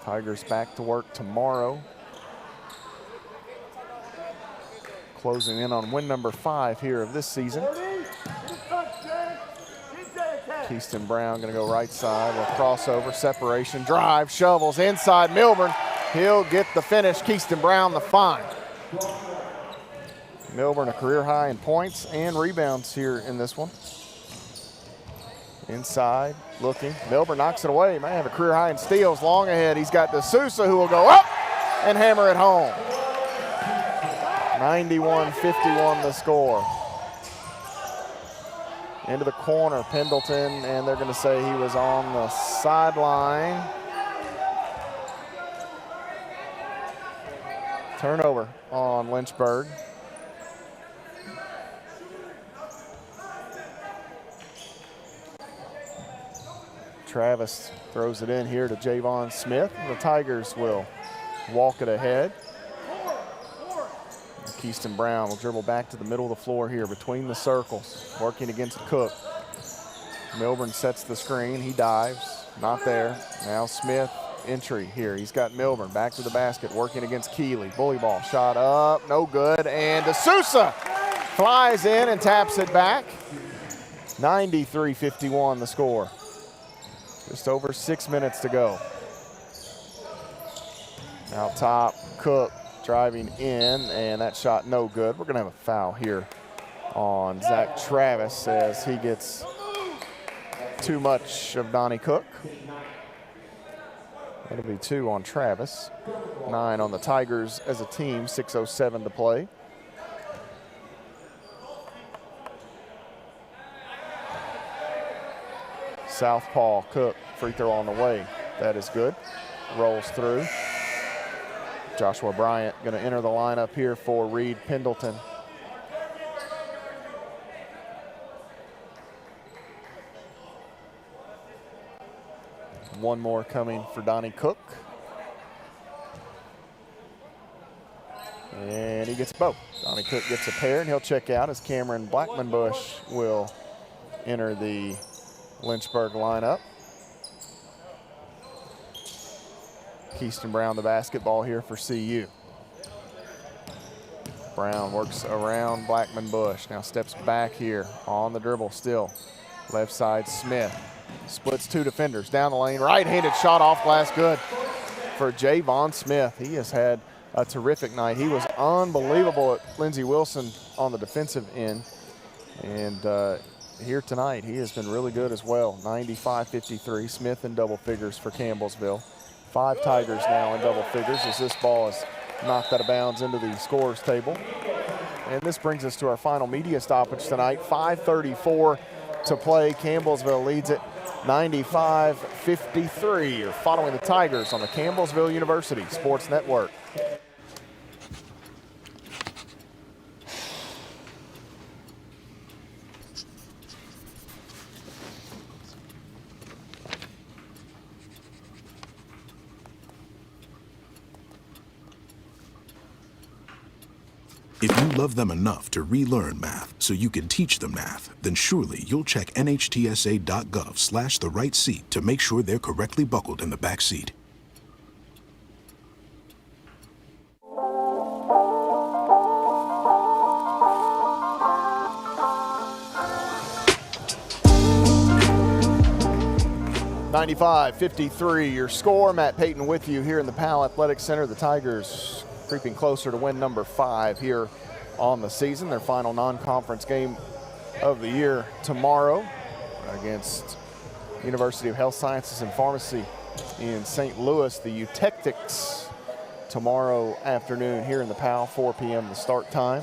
Tigers back to work tomorrow. Closing in on win number 5 here of this season. Keyston Brown going to go right side with crossover, separation, drive, shovels inside Milburn. He'll get the finish. Keyston Brown the find. Milburn a career high in points and rebounds here in this one. Inside, looking. Milburn knocks it away. Might have a career high in steals. Long ahead. He's got D'Souza who will go up and hammer it home. 91-51 the score. Into the corner, Pendleton, and they're going to say he was on the sideline. Turnover on Lynchburg. Travis throws it in here to Javon Smith. The Tigers will walk it ahead. Keyston Brown will dribble back to the middle of the floor here between the circles, working against Cook. Milburn sets the screen. He dives. Not there. Now Smith entry here. He's got Milburn back to the basket, working against Keeley. Bully ball shot up. No good. And D'Souza flies in and taps it back. 93-51 the score. Just over 6 minutes to go. Out top, Cook driving in, and that shot no good. We're going to have a foul here on Zach Travis as he gets too much of Donnie Cook. That'll be 2 on Travis. 9 on the Tigers as a team, 6:07 to play. Southpaw Cook, free throw on the way. That is good. Rolls through. Joshua Bryant going to enter the lineup here for Reed Pendleton. One more coming for Donnie Cook. And and he gets both. Donnie Cook gets a pair, and he'll check out as Cameron Blackman-Bush will enter the Lynchburg lineup. Keyston Brown, the basketball here for CU. Brown works around Blackman-Bush. Now steps back here on the dribble still. Left side, Smith. Splits two defenders down the lane. Right-handed shot off glass, good for Javon Smith. He has had a terrific night. He was unbelievable at Lindsey Wilson on the defensive end. And here tonight, he has been really good as well. 95-53, Smith in double figures for Campbellsville. 5 Tigers now in double figures as this ball is knocked out of bounds into the scorers table. And this brings us to our final media stoppage tonight. 5:34 to play. Campbellsville leads it 95-53. You're following the Tigers on the Campbellsville University Sports Network. If you love them enough to relearn math so you can teach them math, then surely you'll check nhtsa.gov/the-right-seat to make sure they're correctly buckled in the back seat. (95-53) your score. Matt Payton with you here in the Powell Athletic Center. The Tigers creeping closer to win number 5 here on the season. Their final non-conference game of the year tomorrow against University of Health Sciences and Pharmacy in St. Louis. The Eutectics tomorrow afternoon here in the Powell, 4 p.m. the start time.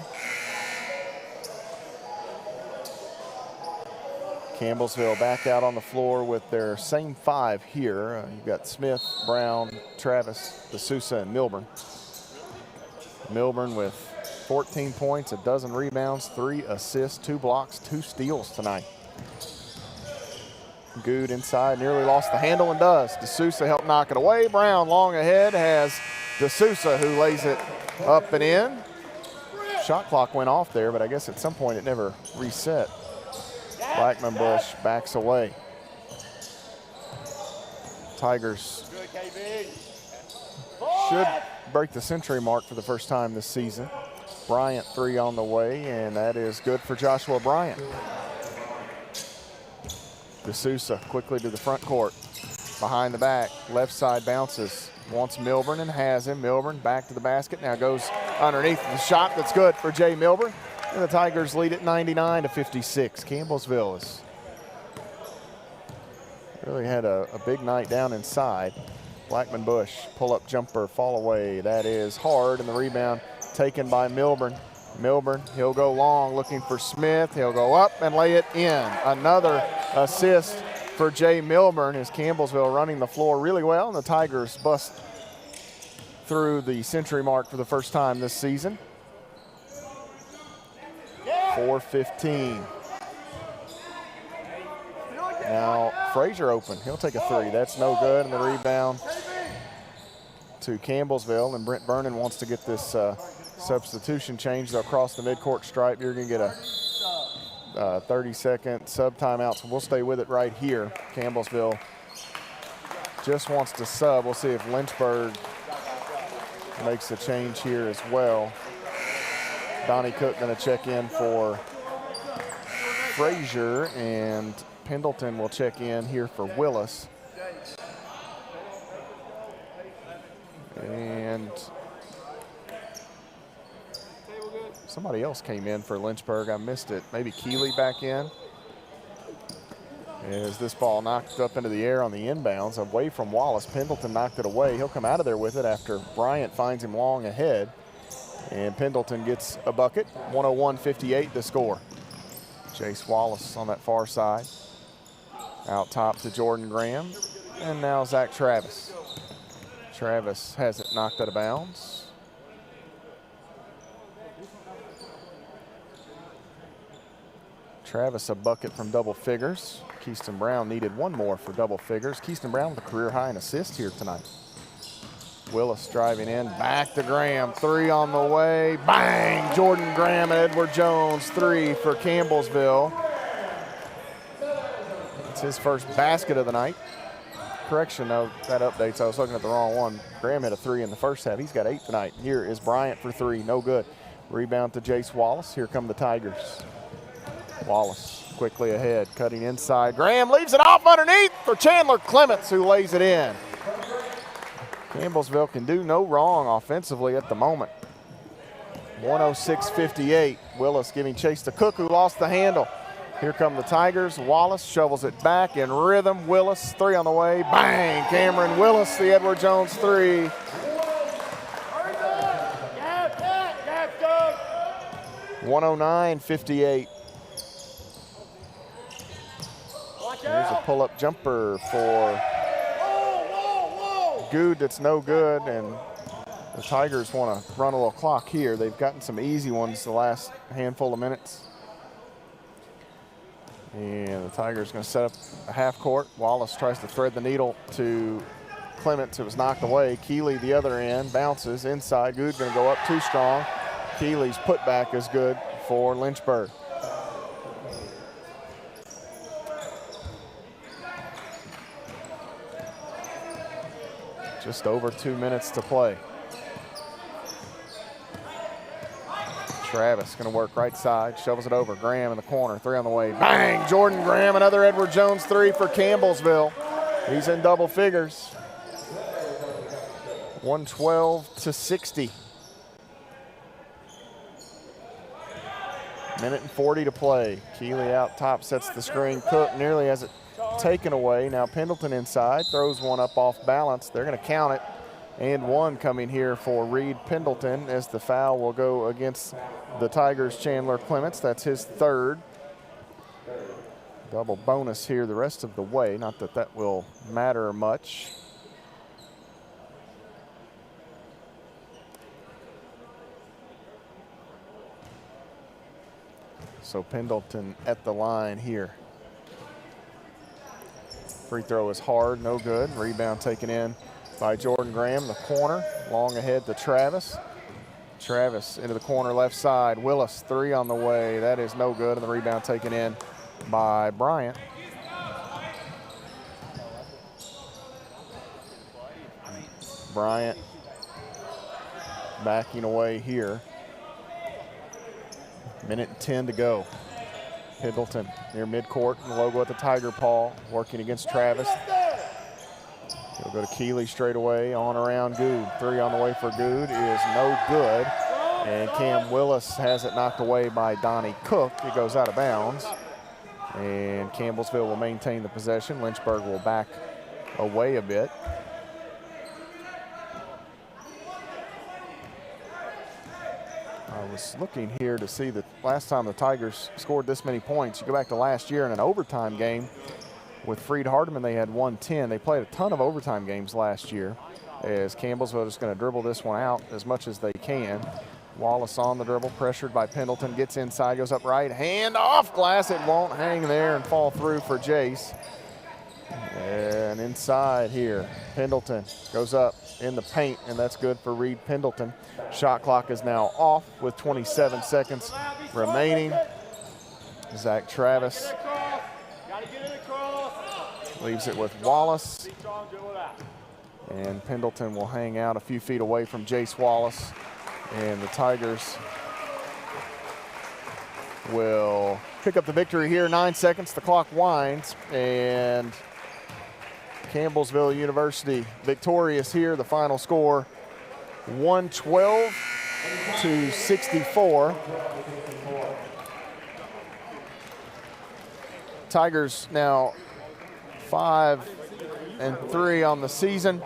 Campbellsville back out on the floor with their same 5 here. You've got Smith, Brown, Travis, D'Souza, and Milburn. Milburn with 14 points, a dozen rebounds, 3 assists, 2 blocks, 2 steals tonight. Good inside, nearly lost the handle and does. D'Souza helped knock it away. Brown long ahead has D'Souza who lays it up and in. Shot clock went off there, but I guess at some point it never reset. Blackman-Bush backs away. Tigers should break the century mark for the first time this season. Bryant 3 on the way, and that is good for Joshua Bryant. D'Souza quickly to the front court. Behind the back, left side bounces. Wants Milburn and has him. Milburn back to the basket, now goes underneath the shot. That's good for Jay Milburn. And the Tigers lead at 99-56. Campbellsville has really had a big night down inside. Blackman-Bush, pull-up jumper, fall away. That is hard, and the rebound taken by Milburn. Milburn, he'll go long, looking for Smith. He'll go up and lay it in. Another assist for Jay Milburn as Campbellsville running the floor really well, and the Tigers bust through the century mark for the first time this season. 4:15. Now Frazier open. He'll take a 3. That's no good, and the rebound to Campbellsville. And Brent Vernon wants to get this substitution change. They'll cross the midcourt stripe. You're going to get a 30-second sub timeout, so we'll stay with it right here. Campbellsville just wants to sub. We'll see if Lynchburg makes a change here as well. Donnie Cook going to check in for Frazier, and Pendleton will check in here for Willis. And somebody else came in for Lynchburg. I missed it. Maybe Keeley back in. As this ball knocked up into the air on the inbounds, away from Wallace. Pendleton knocked it away. He'll come out of there with it after Bryant finds him long ahead. And Pendleton gets a bucket. 101-58 the score. Jace Wallace on that far side. Out top to Jordan Graham. And now Zach Travis. Travis has it knocked out of bounds. Travis a bucket from double figures. Keyston Brown needed one more for double figures. Keyston Brown with a career high in assists here tonight. Willis driving in, back to Graham, 3 on the way, bang! Jordan Graham and Edward Jones, 3 for Campbellsville. It's his first basket of the night. Correction, though, that updates, I was looking at the wrong one. Graham hit a 3 in the first half. He's got 8 tonight. Here is Bryant for 3, no good. Rebound to Jace Wallace. Here come the Tigers. Wallace quickly ahead, cutting inside. Graham leaves it off underneath for Chandler Clements, who lays it in. Campbellsville can do no wrong offensively at the moment. 106-58. Willis giving chase to Cook, who lost the handle. Here come the Tigers. Wallace shovels it back in rhythm. Willis, 3 on the way. Bang! Cameron Willis, the Edward Jones 3. 109-58. Here's a pull-up jumper for Good that's no good, and the Tigers want to run a little clock here. They've gotten some easy ones the last handful of minutes. And the Tigers going to set up a half court. Wallace tries to thread the needle to Clements. It was knocked away. Keeley the other end, bounces inside. Good going to go up too strong. Keeley's putback is good for Lynchburg. Just over 2 minutes to play. Travis going to work right side, shovels it over. Graham in the corner, 3 on the way. Bang! Jordan Graham, another Edward Jones 3 for Campbellsville. He's in double figures. 112-60. Minute and 40 to play. Keeley out top, sets the screen. Cook nearly has it taken away. Now Pendleton inside, throws one up off balance. They're going to count it. And 1 coming here for Reed Pendleton, as the foul will go against the Tigers' Chandler Clements. That's his 3rd. Double bonus here the rest of the way. Not that that will matter much. So Pendleton at the line here. Free throw is hard, no good. Rebound taken in by Jordan Graham, the corner. Long ahead to Travis. Travis into the corner left side. Willis, 3 on the way. That is no good, and the rebound taken in by Bryant. Bryant backing away here. Minute and 10 to go. Pendleton near midcourt, the logo at the Tiger Paw, working against Travis. He'll go to Keeley straight away, on around Good. 3 on the way for Good is no good. And Cam Willis has it knocked away by Donnie Cook. It goes out of bounds. And Campbellsville will maintain the possession. Lynchburg will back away a bit. I was looking here to see the last time the Tigers scored this many points. You go back to last year in an overtime game with Freed Hardeman, they had 110. They played a ton of overtime games last year, as Campbellsville is going to dribble this one out as much as they can. Wallace on the dribble, pressured by Pendleton, gets inside, goes up right, hand off glass. It won't hang there and fall through for Jace. And inside here, Pendleton goes up in the paint, and that's good for Reed Pendleton. Shot clock is now off with 27 seconds remaining. Zach Travis leaves it with Wallace. And Pendleton will hang out a few feet away from Jace Wallace. And the Tigers will pick up the victory here. 9 seconds, the clock winds, and Campbellsville University victorious here. The final score, 112-64. Tigers now 5-3 on the season,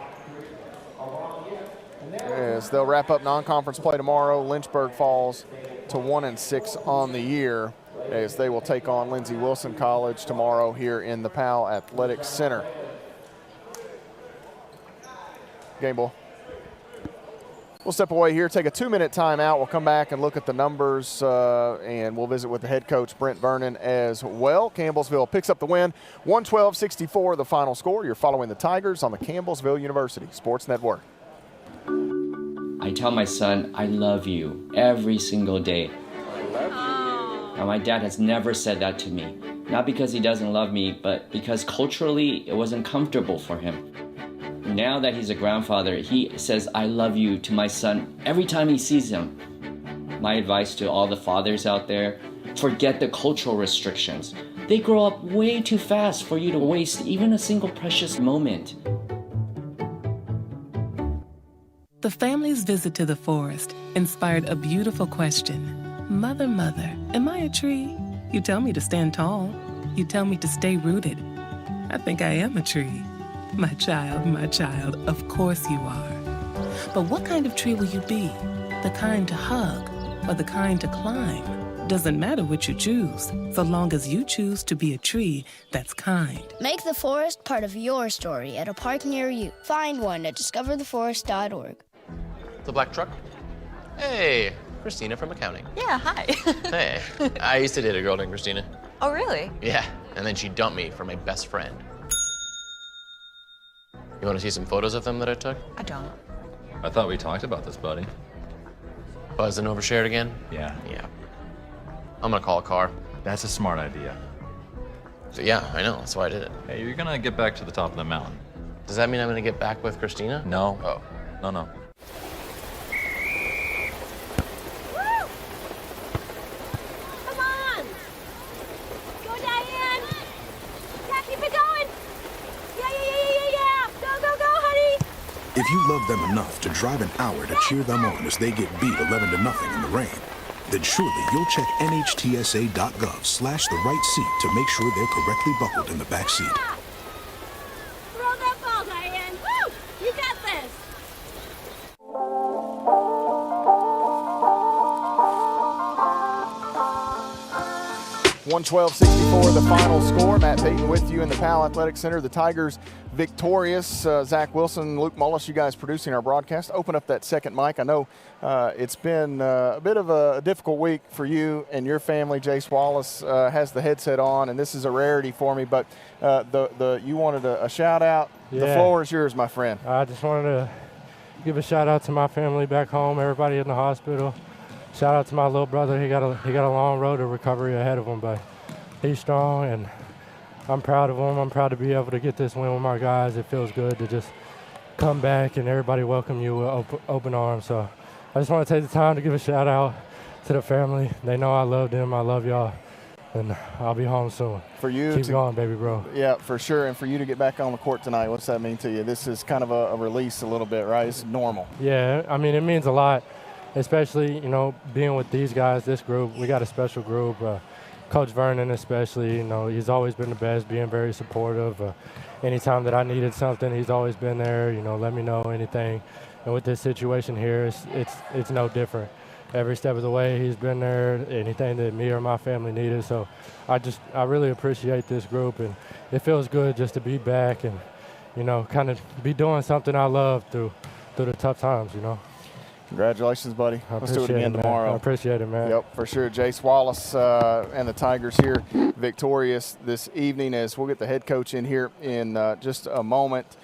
as they'll wrap up non-conference play tomorrow. Lynchburg falls to 1-6 on the year, as they will take on Lindsey Wilson College tomorrow here in the Powell Athletic Center. Game ball. We'll step away here, take a 2-minute timeout. We'll come back and look at the numbers, and we'll visit with the head coach, Brent Vernon, as well. Campbellsville picks up the win, 112-64, the final score. You're following the Tigers on the Campbellsville University Sports Network. I tell my son, I love you every single day. Now, my dad has never said that to me. Not because he doesn't love me, but because culturally it wasn't comfortable for him. Now that he's a grandfather, he says, I love you to my son every time he sees him. My advice to all the fathers out there, forget the cultural restrictions. They grow up way too fast for you to waste even a single precious moment. The family's visit to the forest inspired a beautiful question. Mother, mother, am I a tree? You tell me to stand tall. You tell me to stay rooted. I think I am a tree. My child, of course you are. But what kind of tree will you be? The kind to hug or the kind to climb? Doesn't matter which you choose, so long as you choose to be a tree that's kind. Make the forest part of your story at a park near you. Find one at discovertheforest.org. The black truck? Hey, Christina from accounting. Yeah, hi. Hey, I used to date a girl named Christina. Oh, really? Yeah, and then she dumped me for my best friend. You want to see some photos of them that I took? I don't. I thought we talked about this, buddy. Buzzed and overshared again? Yeah. Yeah. I'm gonna call a car. That's a smart idea. So yeah, I know, that's why I did it. Hey, you're gonna get back to the top of the mountain. Does that mean I'm gonna get back with Christina? No. Oh. No. Come on! Go, Diane! Yeah, keep it going! Yeah! Go, honey! If you love them enough to drive an hour to cheer them on as they get beat 11-0 in the rain, then surely you'll check nhtsa.gov/the right seat to make sure they're correctly buckled in the back seat. Throw that ball, Diane! Woo! You got this! 112-64, the final score. Matt Payton with you in the Powell Athletic Center. The Tigers victorious. Zach Wilson, Luke Mullis, you guys producing our broadcast. Open up that second mic. I know it's been a bit of a difficult week for you and your family. Jace Wallace has the headset on, and this is a rarity for me, but you wanted a shout out. Yeah. The floor is yours, my friend. I just wanted to give a shout out to my family back home, everybody in the hospital. Shout out to my little brother. He got a long road to recovery ahead of him, but he's strong, and I'm proud of him. I'm proud to be able to get this win with my guys. It feels good to just come back and everybody welcome you with open arms. So I just want to take the time to give a shout out to the family. They know I love them. I love y'all, and I'll be home soon. For you, keep going, baby bro. Yeah, for sure. And for you to get back on the court tonight, what's that mean to you? This is kind of a release a little bit, right? It's normal. Yeah, I mean, it means a lot. Especially, being with these guys, this group, we got a special group. Coach Vernon especially, he's always been the best, being very supportive. Anytime that I needed something, he's always been there, let me know anything. And with this situation here, it's no different. Every step of the way, he's been there, anything that me or my family needed. So I really appreciate this group, and it feels good just to be back and, kind of be doing something I love through the tough times, Congratulations, buddy. Let's do it again tomorrow. I appreciate it, man. Yep, for sure. Jace Wallace and the Tigers here victorious this evening, as we'll get the head coach in here in just a moment.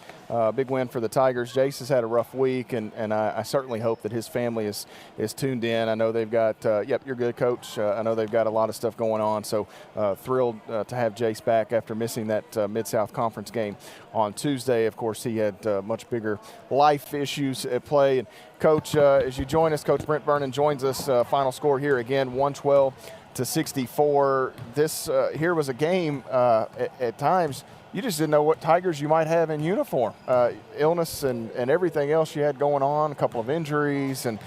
Big win for the Tigers. Jace has had a rough week, and I certainly hope that his family is tuned in. I know they've got, you're good, Coach. I know they've got a lot of stuff going on, so thrilled to have Jace back after missing that Mid-South Conference game on Tuesday. Of course, he had much bigger life issues at play. And Coach, as you join us, Coach Brent Vernon joins us. Final score here again, 112-64. This here was a game at times you just didn't know what Tigers you might have in uniform. Illness and everything else you had going on, a couple of injuries and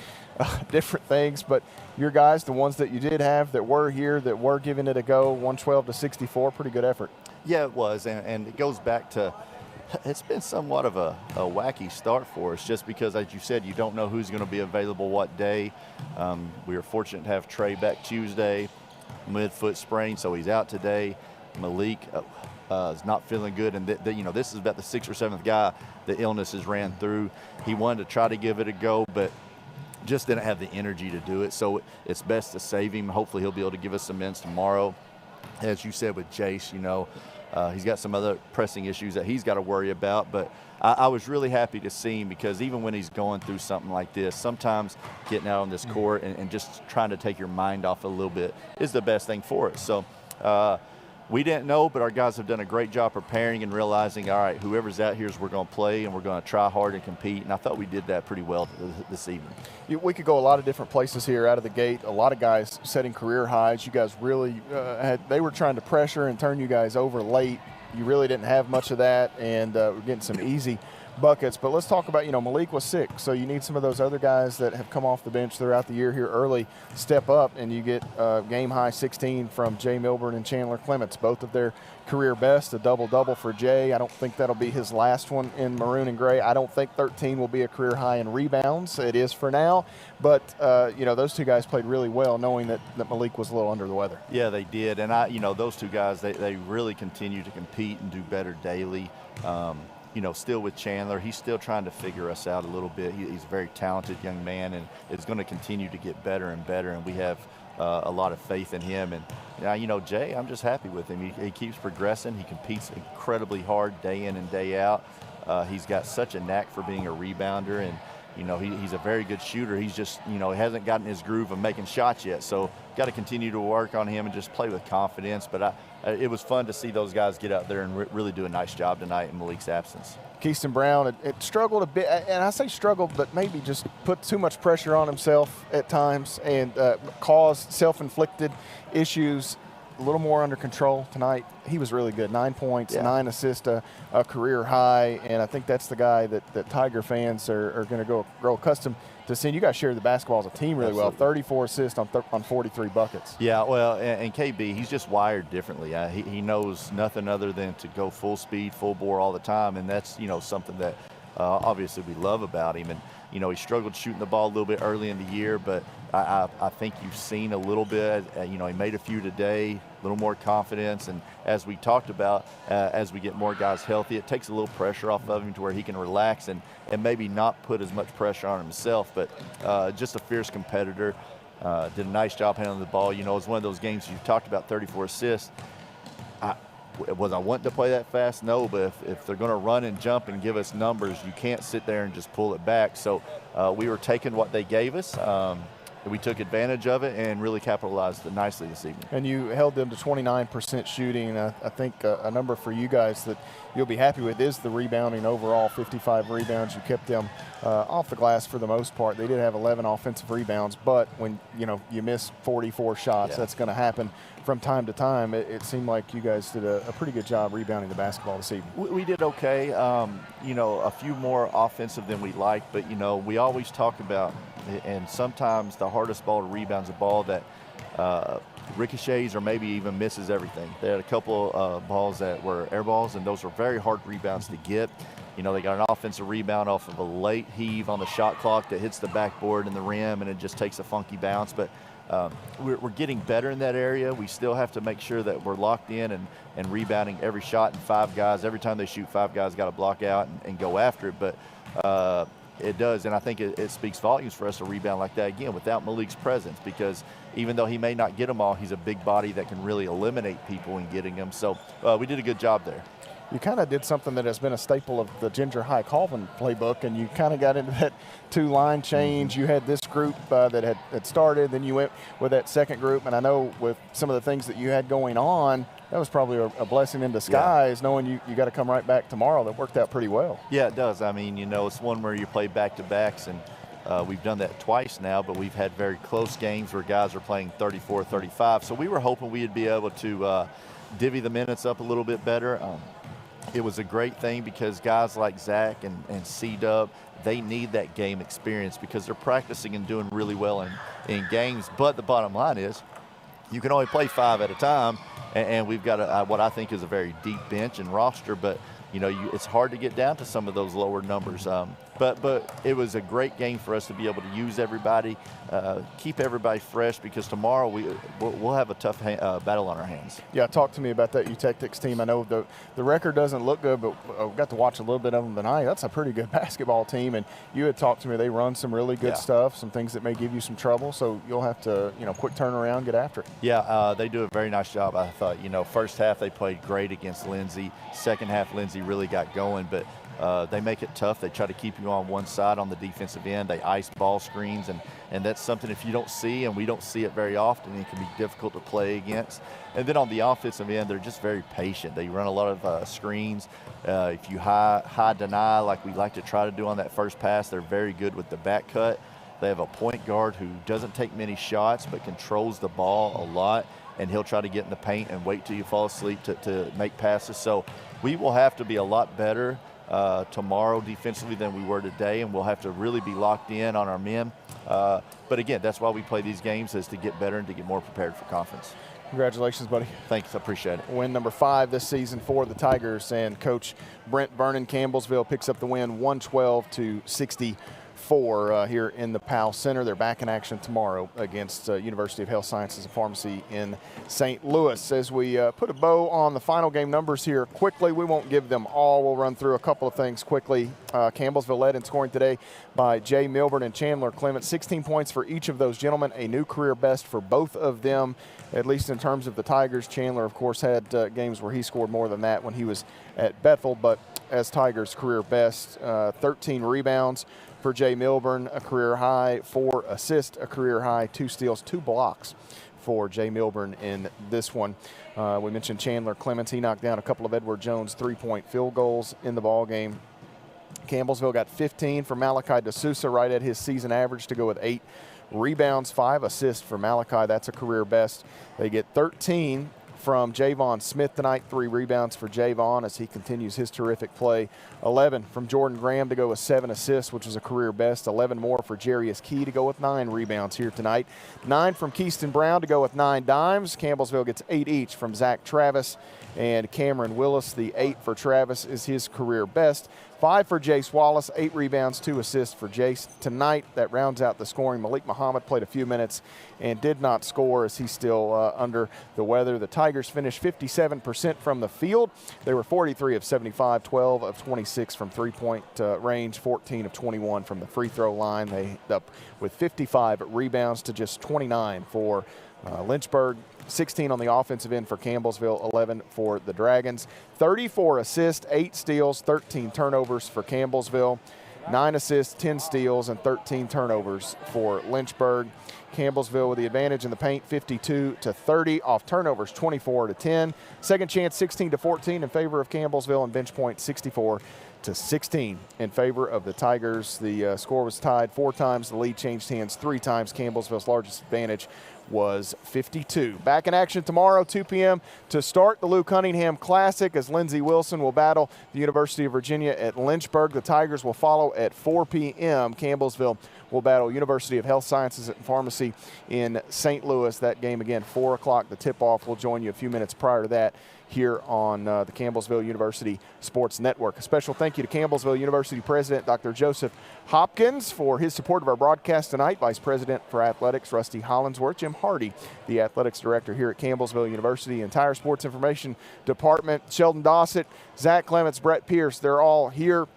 different things. But your guys, the ones that you did have that were here, that were giving it a go, 112-64, pretty good effort. Yeah, it was. And it goes back to, it's been somewhat of a wacky start for us just because, as you said, you don't know who's going to be available what day. We were fortunate to have Trey back Tuesday, midfoot sprain, so he's out today. Malik is not feeling good, and this is about the 6th or 7th guy the illness has ran through. He wanted to try to give it a go, but just didn't have the energy to do it, so it's best to save him. Hopefully he'll be able to give us some minutes tomorrow. As you said with Jace, He's got some other pressing issues that he's got to worry about, but I was really happy to see him, because even when he's going through something like this, sometimes getting out on this court and just trying to take your mind off a little bit is the best thing for us. So we didn't know, but our guys have done a great job preparing and realizing, all right, whoever's out here is we're going to play and we're going to try hard and compete, and I thought we did that pretty well this evening. We could go a lot of different places here out of the gate. A lot of guys setting career highs. You guys really they were trying to pressure and turn you guys over late. You really didn't have much of that, and we're getting some easy buckets. But let's talk about, Malik was sick, so you need some of those other guys that have come off the bench throughout the year here early step up, and you get game high 16 from Jay Milburn and Chandler Clements, both of their career best, a double-double for Jay. I don't think that'll be his last one in maroon and gray. I don't think 13 will be a career high in rebounds. It is for now, but those two guys played really well, knowing that Malik was a little under the weather. Yeah, they did, and those two guys, they really continue to compete and do better daily. Still with Chandler, he's still trying to figure us out a little bit. He's a very talented young man, and it's going to continue to get better and better, and we have a lot of faith in him. And Jay, I'm just happy with him. He keeps progressing. He competes incredibly hard day in and day out. He's got such a knack for being a rebounder, and he's a very good shooter. He's just, he hasn't gotten his groove of making shots yet. So got to continue to work on him and just play with confidence. But it was fun to see those guys get out there and really do a nice job tonight in Malik's absence. Keaston Brown, it struggled a bit, and I say struggled, but maybe just put too much pressure on himself at times and caused self-inflicted issues. A little more under control tonight. He was really good. 9 points, 9 assists, a career high, and I think that's the guy that Tiger fans are going to grow accustomed to seeing. You guys share the basketball as a team really well. 34 assists on 43 buckets. Yeah, well, and KB, he's just wired differently. He knows nothing other than to go full speed, full bore all the time, and that's something that obviously we love about him. And he struggled shooting the ball a little bit early in the year, but I think you've seen a little bit. He made a few today, a little more confidence. And as we talked about, as we get more guys healthy, it takes a little pressure off of him to where he can relax and maybe not put as much pressure on himself. But just a fierce competitor. Did a nice job handling the ball. It was one of those games you talked about, 34 assists. Was I wanting to play that fast? No, but if they're going to run and jump and give us numbers, you can't sit there and just pull it back. So we were taking what they gave us. We took advantage of it and really capitalized nicely this evening. And you held them to 29% shooting. And I think a number for you guys that you'll be happy with is the rebounding overall, 55 rebounds. You kept them off the glass for the most part. They did have 11 offensive rebounds, but when you miss 44 shots, that's going to happen from time to time. It seemed like you guys did a pretty good job rebounding the basketball this evening. We did okay. A few more offensive than we liked, but we always talk about, and sometimes the hardest ball to rebound is a ball that ricochets or maybe even misses everything. They had a couple balls that were air balls, and those were very hard rebounds to get. They got an offensive rebound off of a late heave on the shot clock that hits the backboard and the rim, and it just takes a funky bounce. But we're getting better in that area. We still have to make sure that we're locked in and rebounding every shot, and 5 guys. Every time they shoot, 5 guys got to block out and go after it. But it does, and I think it speaks volumes for us to rebound like that again without Malik's presence, because even though he may not get them all, he's a big body that can really eliminate people in getting them. So we did a good job there. You kind of did something that has been a staple of the Ginger High Colvin playbook, and you kind of got into that 2-line change. You had this group that had started, then you went with that second group, and I know with some of the things that you had going on, that was probably a blessing in disguise, knowing you got to come right back tomorrow. That worked out pretty well. Yeah, it does. I mean, it's one where you play back-to-backs, and we've done that twice now, but we've had very close games where guys are playing 34, 35. So we were hoping we'd be able to divvy the minutes up a little bit better. It was a great thing because guys like Zach and C-Dub, they need that game experience because they're practicing and doing really well in games. But the bottom line is you can only play 5 at a time, and we've got what I think is a very deep bench and roster, but it's hard to get down to some of those lower numbers. But But it was a great game for us to be able to use everybody, keep everybody fresh, because tomorrow we'll have a tough battle on our hands. Yeah, talk to me about that Eutectics team. I know the record doesn't look good, but I got to watch a little bit of them tonight. That's a pretty good basketball team, and you had talked to me. They run some really good stuff, some things that may give you some trouble, so you'll have to, quick turnaround, get after it. Yeah, they do a very nice job. I thought, first half they played great against Lindsay. Second half, Lindsay really got going, but they make it tough. They try to keep you on one side on the defensive end. They ice ball screens, and that's something if you don't see, and we don't see it very often, it can be difficult to play against. And then on the offensive end, they're just very patient. They run a lot of screens. If you high deny like we like to try to do on that first pass, they're very good with the back cut. They have a point guard who doesn't take many shots but controls the ball a lot, and he'll try to get in the paint and wait till you fall asleep to make passes. So we will have to be a lot better tomorrow defensively than we were today, and we'll have to really be locked in on our men. But again, that's why we play these games, is to get better and to get more prepared for conference. Congratulations, buddy. Thanks, I appreciate it. Win number 5 this season for the Tigers, and Coach Brent Vernon Campbellsville picks up the win 112-64 here in the Powell Center. They're back in action tomorrow against University of Health Sciences and Pharmacy in St. Louis. As we put a bow on the final game numbers here quickly, we won't give them all. We'll run through a couple of things quickly. Campbellsville led in scoring today by Jay Milburn and Chandler Clement. 16 points for each of those gentlemen, a new career best for both of them, at least in terms of the Tigers. Chandler, of course, had games where he scored more than that when he was at Bethel, but as Tigers' career best, 13 rebounds for Jay Milburn, a career high, 4 assists, a career high, 2 steals, 2 blocks for Jay Milburn in this one. We mentioned Chandler Clements. He knocked down a couple of Edward Jones 3-point field goals in the ball game. Campbellsville got 15 for Malachi D'Souza, right at his season average, to go with 8 rebounds, 5 assists for Malachi. That's a career best. They get 13 from Javon Smith tonight, 3 rebounds for Javon as he continues his terrific play. 11 from Jordan Graham to go with 7 assists, which is a career best. 11 more for Jarius Key to go with 9 rebounds here tonight. 9 from Keyston Brown to go with 9 dimes. Campbellsville gets 8 each from Zach Travis and Cameron Willis. The 8 for Travis is his career best. 5 for Jace Wallace, 8 rebounds, 2 assists for Jace. Tonight, that rounds out the scoring. Malik Muhammad played a few minutes and did not score as he's still under the weather. The Tigers finished 57% from the field. They were 43 of 75, 12 of 26 from three-point range, 14 of 21 from the free throw line. They ended up with 55 rebounds to just 29 for Lynchburg. 16 on the offensive end for Campbellsville, 11 for the Dragons. 34 assists, 8 steals, 13 turnovers for Campbellsville. 9 assists, 10 steals, and 13 turnovers for Lynchburg. Campbellsville with the advantage in the paint, 52-30. Off turnovers, 24-10. Second chance, 16-14 in favor of Campbellsville, and bench point, 64-16 in favor of the Tigers. The score was tied 4 times. The lead changed hands 3 times. Campbellsville's largest advantage was 52. Back in action tomorrow, 2 p.m. to start the Lou Cunningham Classic, as Lindsey Wilson will battle the University of Virginia at Lynchburg. The Tigers will follow at 4 p.m. Campbellsville will battle University of Health Sciences and Pharmacy in St. Louis. That game, again, 4 o'clock. The tip-off will join you a few minutes prior to that here on the Campbellsville University Sports Network. A special thank you to Campbellsville University President Dr. Joseph Hopkins for his support of our broadcast tonight. Vice President for Athletics Rusty Hollinsworth, Jim Hardy, the Athletics Director here at Campbellsville University, entire Sports Information Department, Sheldon Dossett, Zach Clements, Brett Pierce, they're all here.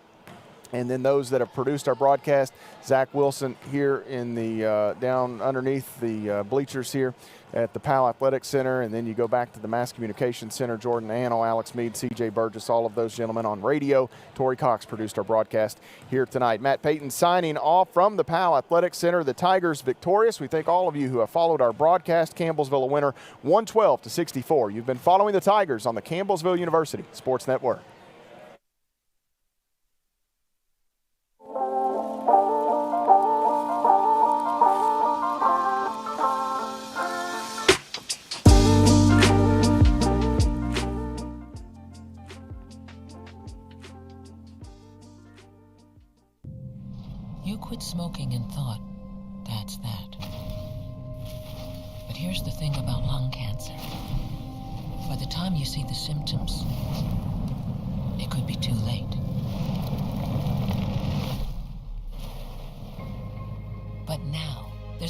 And then those that have produced our broadcast, Zach Wilson here in the down underneath the bleachers here at the Powell Athletic Center. And then you go back to the Mass Communication Center, Jordan Annell, Alex Mead, CJ Burgess, all of those gentlemen on radio. Tori Cox produced our broadcast here tonight. Matt Payton signing off from the Powell Athletic Center. The Tigers victorious. We thank all of you who have followed our broadcast. Campbellsville a winner, 112-64. You've been following the Tigers on the Campbellsville University Sports Network. You quit smoking and thought, that's that. But here's the thing about lung cancer. By the time you see the symptoms, it could be too late.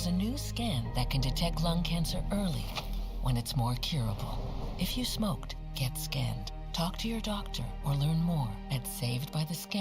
There's a new scan that can detect lung cancer early when it's more curable. If you smoked, get scanned. Talk to your doctor or learn more at savedbythescan.